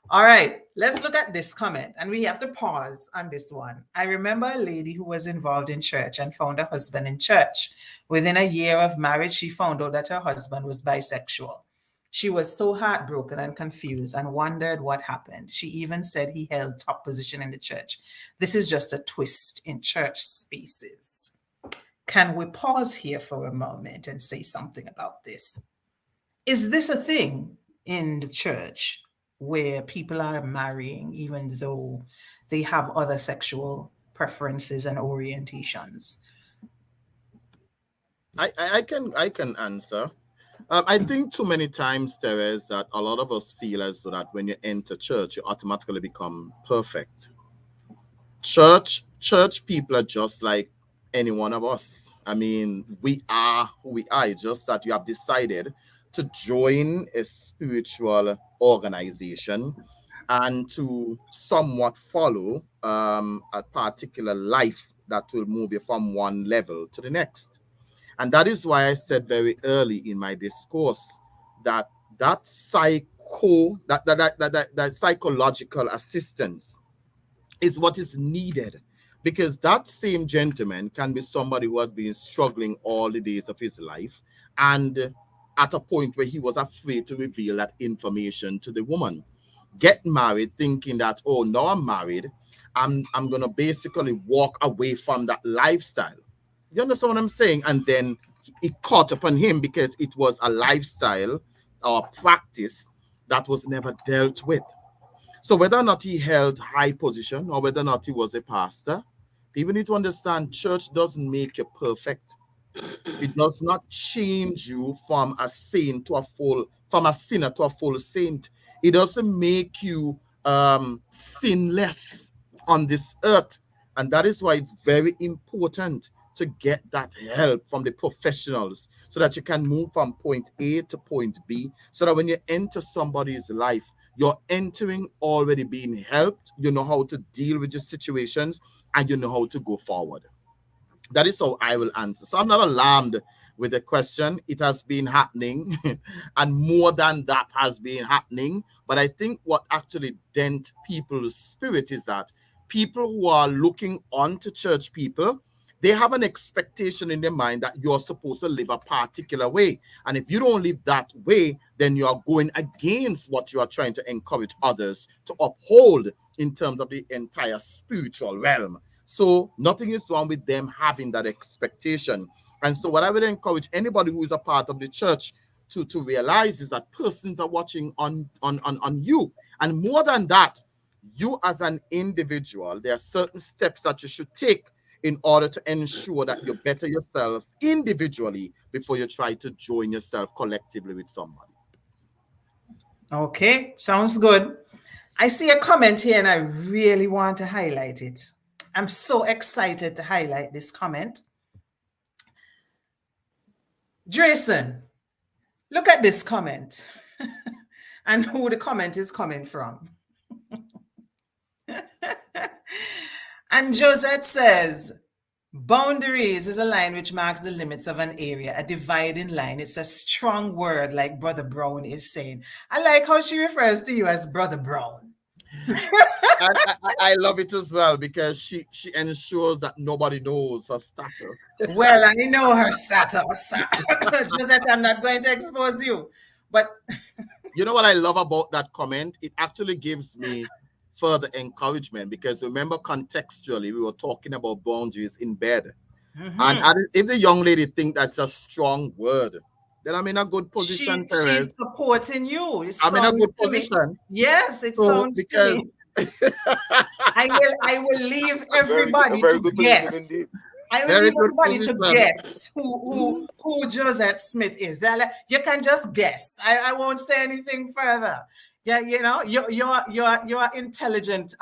All right, let's look at this comment, and we have to pause on this one. I remember a lady who was involved in church and found a husband in church. Within a year of marriage, she found out that her husband was bisexual. She was so heartbroken and confused and wondered what happened. She even said he held top position in the church. This is just a twist in church spaces. Can we pause here for a moment and say something about this? Is this a thing in the church where people are marrying even though they have other sexual preferences and orientations? I can answer. I think too many times, Therese, that a lot of us feel as though that when you enter church, you automatically become perfect. Church people are just like any one of us. I mean, we are who we are. It's just that you have decided to join a spiritual organization and to somewhat follow a particular life that will move you from one level to the next. And that is why I said very early in my discourse that that psychological assistance is what is needed, because that same gentleman can be somebody who has been struggling all the days of his life, and at a point where he was afraid to reveal that information to the woman. Get married thinking that, oh, now I'm married, I'm gonna basically walk away from that lifestyle. You understand what I'm saying? And then it caught upon him because it was a lifestyle or practice that was never dealt with. So whether or not he held high position or whether or not he was a pastor, people need to understand church doesn't make you perfect. It does not change you from a saint to a full, from a sinner to a full saint. It doesn't make you sinless on this earth. And that is why it's very important to get that help from the professionals so that you can move from point A to point B, so that when you enter somebody's life, you're entering already being helped. You know how to deal with your situations and you know how to go forward. That is how I will answer. So I'm not alarmed with the question. It has been happening, and more than that has been happening. But I think what actually dent people's spirit is that people who are looking on to church people, they have an expectation in their mind that you're supposed to live a particular way. And if you don't live that way, then you are going against what you are trying to encourage others to uphold in terms of the entire spiritual realm. So nothing is wrong with them having that expectation. And so what I would encourage anybody who is a part of the church to realize is that persons are watching on you. And more than that, you as an individual, there are certain steps that you should take in order to ensure that you better yourself individually before you try to join yourself collectively with somebody. Okay, sounds good. I see a comment here and I really want to highlight it. I'm so excited to highlight this comment. Jason, look at this comment and who the comment is coming from. And Josette says, boundaries is a line which marks the limits of an area, a dividing line. It's a strong word, like Brother Brown is saying. I like how she refers to you as Brother Brown. I love it as well, because she ensures that nobody knows her status. Well, I know her status. Josette, I'm not going to expose you. But you know what I love about that comment? It actually gives me further encouragement, because remember, contextually, we were talking about boundaries in bed. Mm-hmm. And if the young lady think that's a strong word, then I'm in a good position. She's supporting you. I'm in a good position. Yes, it sounds because to me. I will leave everybody to guess. I will leave everybody to guess who Josette Smith is. You can just guess. I won't say anything further. Yeah, you know, you're intelligent.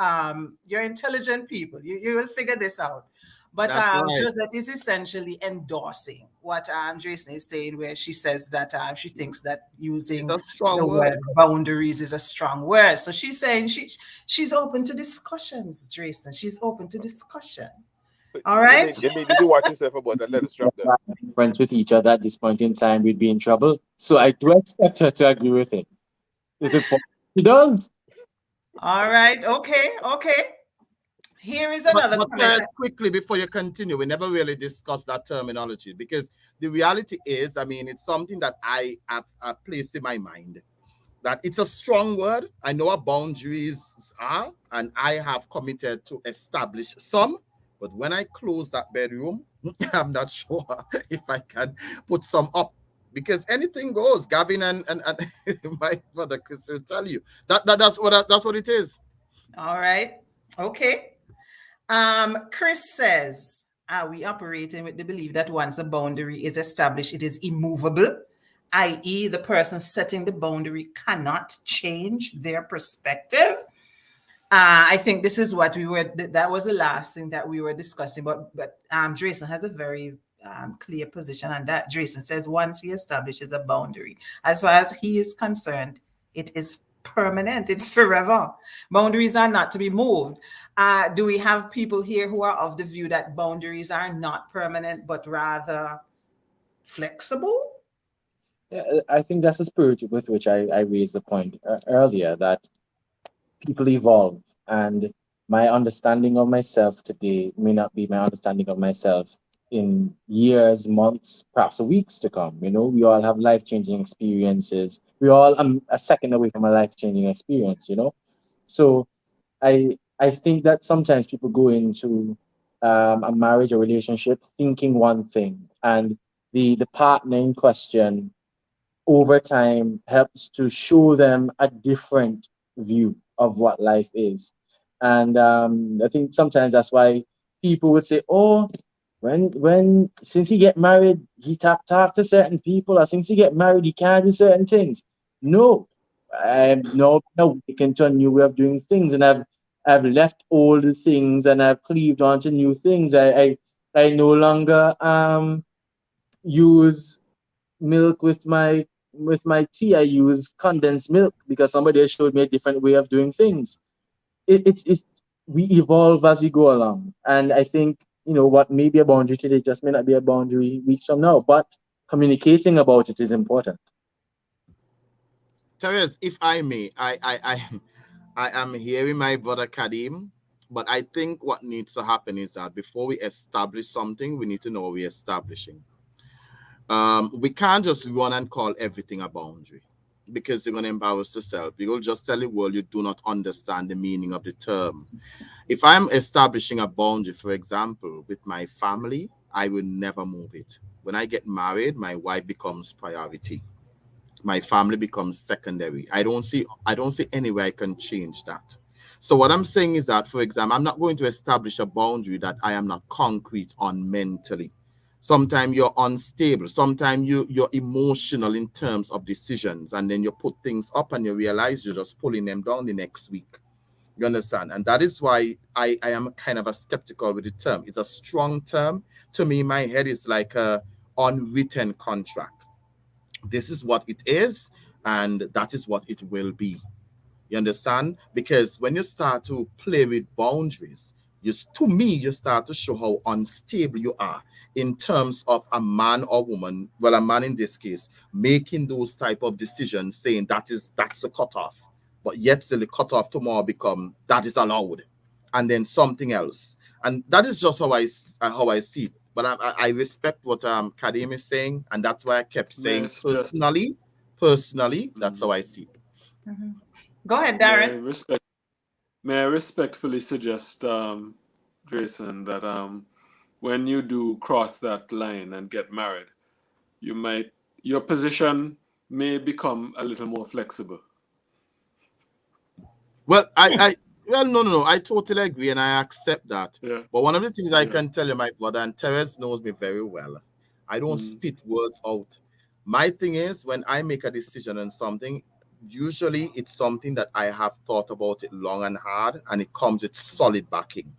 You're intelligent people. You will figure this out. But right. Josette is essentially endorsing what Jason is saying, where she says that she thinks that using the word boundaries is a strong word. So she's saying she's open to discussions, Jason. She's open to discussion. All right. You may need to watch yourself about that. Let us drop them. Friends with each other at this point in time, we'd be in trouble. So I do expect her to agree with it. Is it possible? She does. All right. Okay. Here is another comment. Quickly before you continue, we never really discussed that terminology because the reality is, I mean, it's something that I have placed in my mind. That it's a strong word. I know what boundaries are, and I have committed to establish some. But when I close that bedroom, I'm not sure if I can put some up because anything goes. Gavin and my brother Chris will tell you that's what it is. All right. Okay. Chris says, are we operating with the belief that once a boundary is established, it is immovable, i.e., the person setting the boundary cannot change their perspective? I think this is what that was the last thing that we were discussing, but Drayson has a very clear position on that. Drayson says once he establishes a boundary, as far as he is concerned, it is permanent, it's forever. Boundaries are not to be moved. Do we have people here who are of the view that boundaries are not permanent, but rather flexible? Yeah, I think that's the spirit with which I raised the point earlier that people evolve, and my understanding of myself today may not be my understanding of myself in years, months, perhaps weeks to come. You know, we all have life-changing experiences. We all a second away from a life-changing experience, you know. So I think that sometimes people go into a marriage or relationship thinking one thing, and the partner in question over time helps to show them a different view of what life is. And I think sometimes that's why people would say, "Oh, when since he get married, he talk to certain people, or since he get married, he can't do certain things." No, I'm now awakened to a new way of doing things, and I've left old things and I've cleaved onto new things. I no longer use milk with my tea. I use condensed milk because somebody has showed me a different way of doing things. It's we evolve as we go along, and I think what may be a boundary today just may not be a boundary weeks from now. But communicating about it is important. Therese, if I may, I am hearing my brother Kadim, but I think what needs to happen is that before we establish something, we need to know what we're establishing. We can't just run and call everything a boundary because you're going to embarrass yourself. You will just tell the world you do not understand the meaning of the term. If I'm establishing a boundary, for example, with my family, I will never move it. When I get married, my wife becomes priority. My family becomes secondary. I don't see any way I can change that. So what I'm saying is that, for example, I'm not going to establish a boundary that I am not concrete on mentally. Sometimes you're unstable. Sometimes you're emotional in terms of decisions, and then you put things up and you realize you're just pulling them down the next week. You understand? And that is why I am kind of a skeptical with the term. It's a strong term. To me, in my head, it's like a unwritten contract. This is what it is, and that is what it will be. You understand? Because when you start to play with boundaries, you start to show how unstable you are in terms of a man or woman, well, a man in this case, making those type of decisions, saying that's a cutoff. But yet still the cutoff tomorrow become that is allowed, and then something else. And that is just how I see it. But I respect what Kadim is saying, and that's why I kept saying personally, that's how I see it. Mm-hmm. Go ahead, Darren. May I respectfully suggest, Jason, that when you do cross that line and get married, your position may become a little more flexible. Well, no. I totally agree and I accept that. Yeah. But one of the things I can tell you, my brother, and Therese knows me very well, I don't spit words out. My thing is, when I make a decision on something, usually it's something that I have thought about it long and hard, and it comes with solid backing.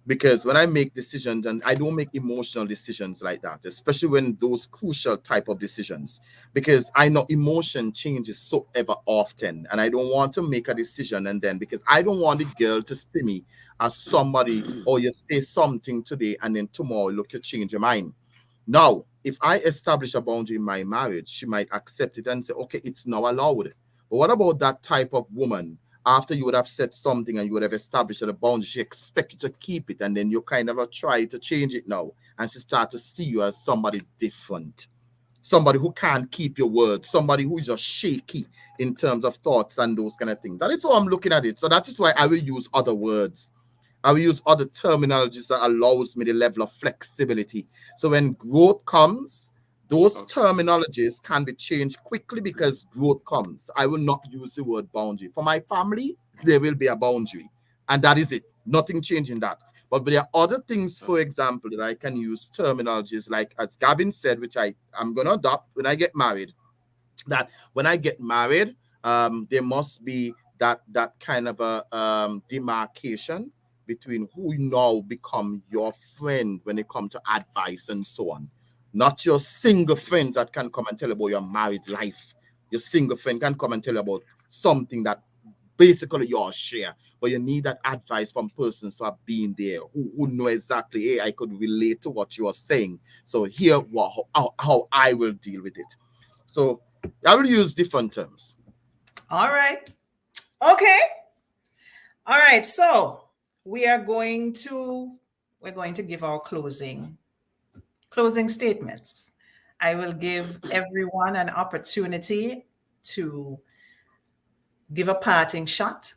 because when I make decisions, and I don't make emotional decisions like that, especially when those crucial type of decisions, because I know emotion changes so ever often, and I don't want to make a decision and then, because I don't want the girl to see me as somebody, or you say something today and then tomorrow look, you change your mind. Now, if I establish a boundary in my marriage, she might accept it and say, okay, it's now allowed. But what about that type of woman? After you would have said something and you would have established a boundary, she expects you to keep it, and then you kind of try to change it now, and she starts to see you as somebody different, somebody who can't keep your word, somebody who is just shaky in terms of thoughts and those kind of things. That is how I'm looking at it. So that is why I will use other words. I will use other terminologies that allows me the level of flexibility. So when growth comes, those terminologies can be changed quickly because growth comes. I will not use the word boundary. For my family, there will be a boundary, and that is it. Nothing changing that. But there are other things, for example, that I can use terminologies like, as Gavin said, which I'm going to adopt when I get married, that when I get married, there must be that kind of a demarcation between who now become your friend when it comes to advice and so on. Not your single friends that can come and tell you about your married life. Your single friend can come and tell you about something that basically your share, but you need that advice from persons who have been there, who know exactly, hey, I could relate to what you are saying. So here, how I will deal with it. So I will use different terms. All right. Okay. All right. So we're going to give our closing statements. I will give everyone an opportunity to give a parting shot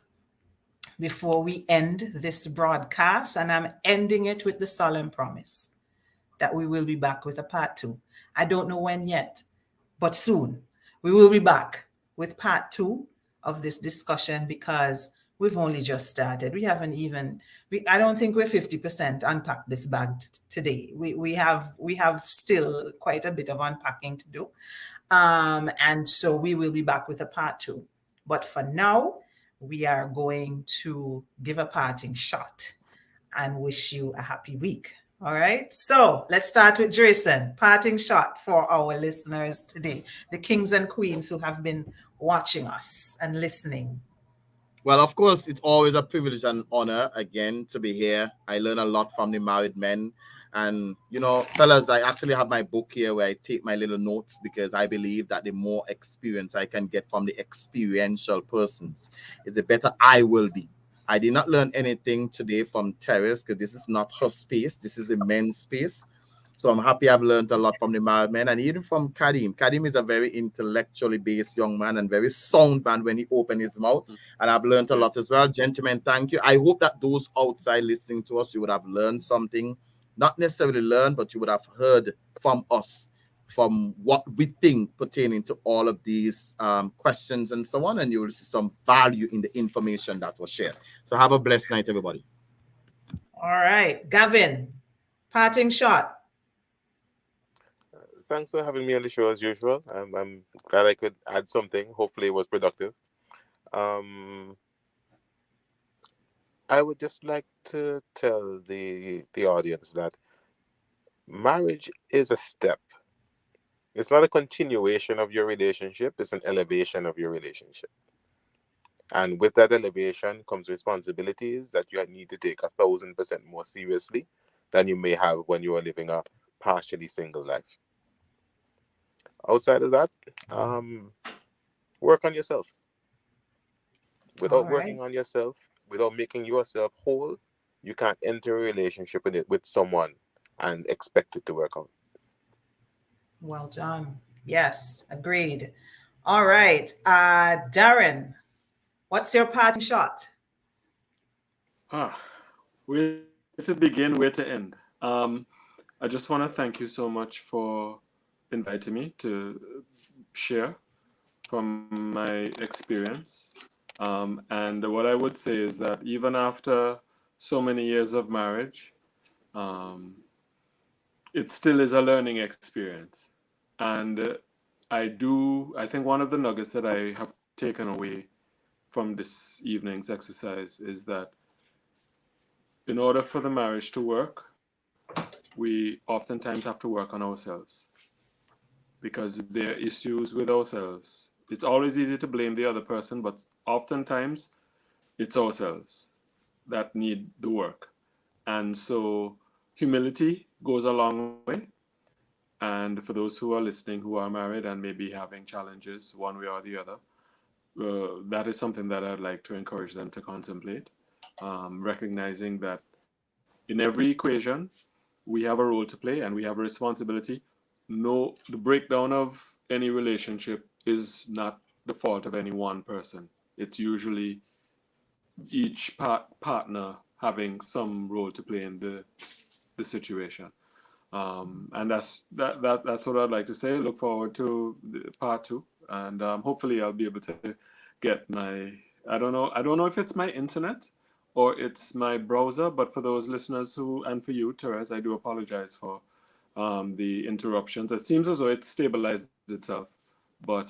before we end this broadcast, and I'm ending it with the solemn promise that we will be back with a part 2. I don't know when yet, but soon we will be back with part 2 of this discussion, because we've only just started. We haven't even, I don't think we're 50% unpacked this bag today. We have still quite a bit of unpacking to do. And so we will be back with a part 2. But for now, we are going to give a parting shot and wish you a happy week. All right. So let's start with Jason. Parting shot for our listeners today, the kings and queens who have been watching us and listening. Well, of course, it's always a privilege and honor again to be here. I learn a lot from the married men. And, fellas, I actually have my book here where I take my little notes, because I believe that the more experience I can get from the experiential persons, is the better I will be. I did not learn anything today from Terrace, because this is not her space. This is the men's space. So I'm happy I've learned a lot from the married men, and even from Kadim. Kadim is a very intellectually based young man and very sound man when he opens his mouth. And I've learned a lot as well. Gentlemen, thank you. I hope that those outside listening to us, you would have learned something. Not necessarily learned, but you would have heard from us, from what we think pertaining to all of these questions and so on. And you will see some value in the information that was shared. So have a blessed night, everybody. All right. Gavin, parting shot. Thanks for having me on the show as usual. I'm glad I could add something. Hopefully it was productive. I would just like to tell the audience that marriage is a step. It's not a continuation of your relationship, it's an elevation of your relationship. And with that elevation comes responsibilities that you need to take 1,000% more seriously than you may have when you are living a partially single life. Outside of that, work on yourself. Without working on yourself, without making yourself whole, you can't enter a relationship with someone and expect it to work out. Well done. Yes, agreed. All right. Darren, what's your parting shot? Where to begin, where to end. I just want to thank you so much for inviting me to share from my experience. And what I would say is that even after so many years of marriage, it still is a learning experience. And I think one of the nuggets that I have taken away from this evening's exercise is that in order for the marriage to work, we oftentimes have to work on ourselves because there are issues with ourselves. It's always easy to blame the other person, but oftentimes it's ourselves that need the work. And so humility goes a long way. And for those who are listening who are married and maybe having challenges one way or the other, that is something that I'd like to encourage them to contemplate, recognizing that in every equation, we have a role to play and we have a responsibility. No, the breakdown of any relationship is not the fault of any one person. It's usually each partner having some role to play in the situation. And that's what I'd like to say. Look forward to part 2, and hopefully I'll be able to get my, I don't know if it's my internet or it's my browser, but for those listeners who, and for you, Therese, I do apologize for the interruptions. It seems as though it's stabilized itself, but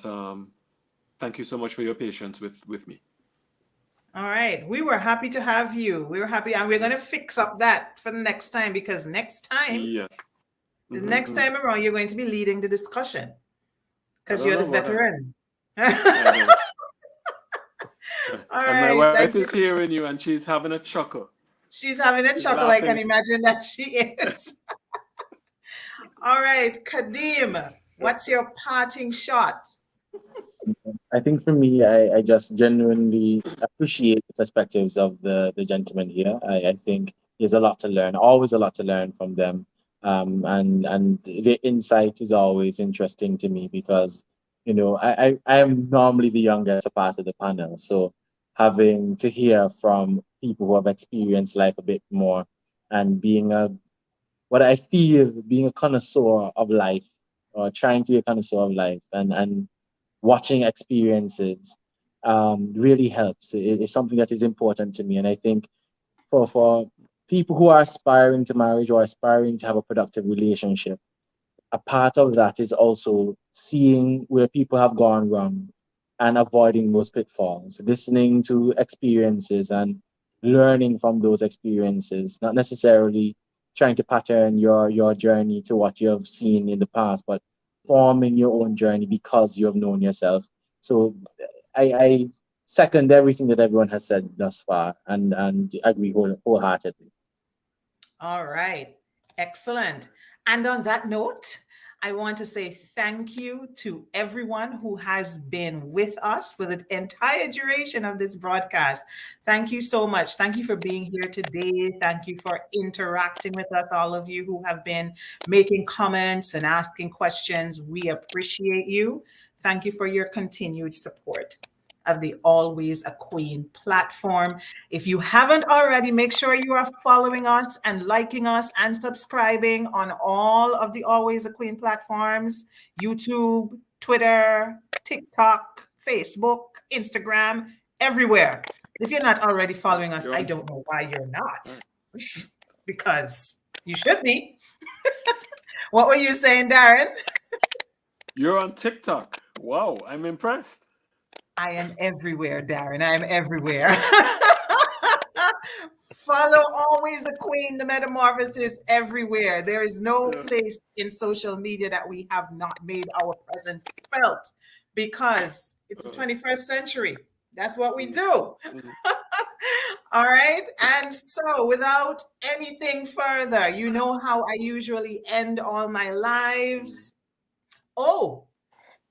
thank you so much for your patience with me. All right. We were happy to have you. We were happy, and we're going to fix up that for the next time, because next time, Yes. the next time around, you're going to be leading the discussion because I you're the don't know what veteran. All And my right. wife is hearing you and she's having a chuckle. She's having a She's chuckle. I can laughing. imagine that she is. All right, Kadeem, what's your parting shot? I think for me, I just genuinely appreciate the perspectives of the gentleman here. I think there's a lot to learn, always a lot to learn from them. And the insight is always interesting to me because, you know, I am normally the youngest part of the panel. So having to hear from people who have experienced life a bit more and being what I feel being a connoisseur of life, or trying to be a connoisseur of life, and watching experiences really helps. It's something that is important to me, and I think for people who are aspiring to marriage or aspiring to have a productive relationship, a part of that is also seeing where people have gone wrong and avoiding those pitfalls, listening to experiences and learning from those experiences, not necessarily trying to pattern your journey to what you have seen in the past, but forming your own journey because you have known yourself. So I second everything that everyone has said thus far, and agree wholeheartedly. All right, excellent. And on that note, I want to say thank you to everyone who has been with us for the entire duration of this broadcast. Thank you so much. Thank you for being here today. Thank you for interacting with us, all of you who have been making comments and asking questions. We appreciate you. Thank you for your continued support of the Always a Queen platform. If you haven't already, make sure you are following us and liking us and subscribing on all of the Always a Queen platforms: YouTube, Twitter, TikTok, Facebook, Instagram, everywhere. If you're not already following us, I don't know why you're not, because you should be. What were you saying, Darren? You're on TikTok. Wow, I'm impressed. I am everywhere, Darren. I am everywhere. Follow Always the Queen, the Metamorphosis, everywhere. There is no place in social media that we have not made our presence felt, because it's the 21st century. That's what we do. All right. And so, without anything further, you know how I usually end all my lives. Oh,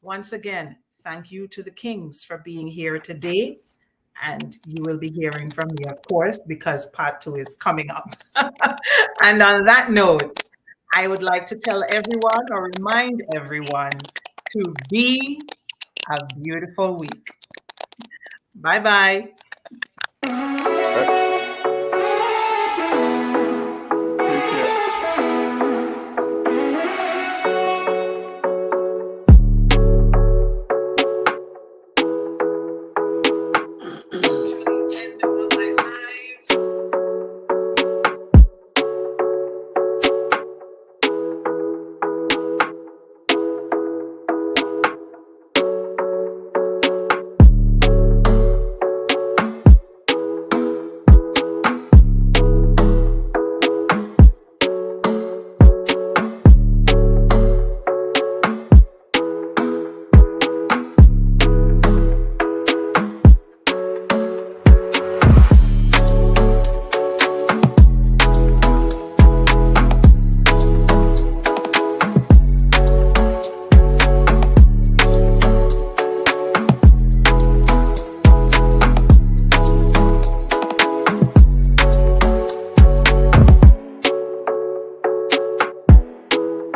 once again, thank you to the Kings for being here today. And you will be hearing from me, of course, because part 2 is coming up. And on that note, I would like to tell everyone, or remind everyone, to be a beautiful week. Bye-bye.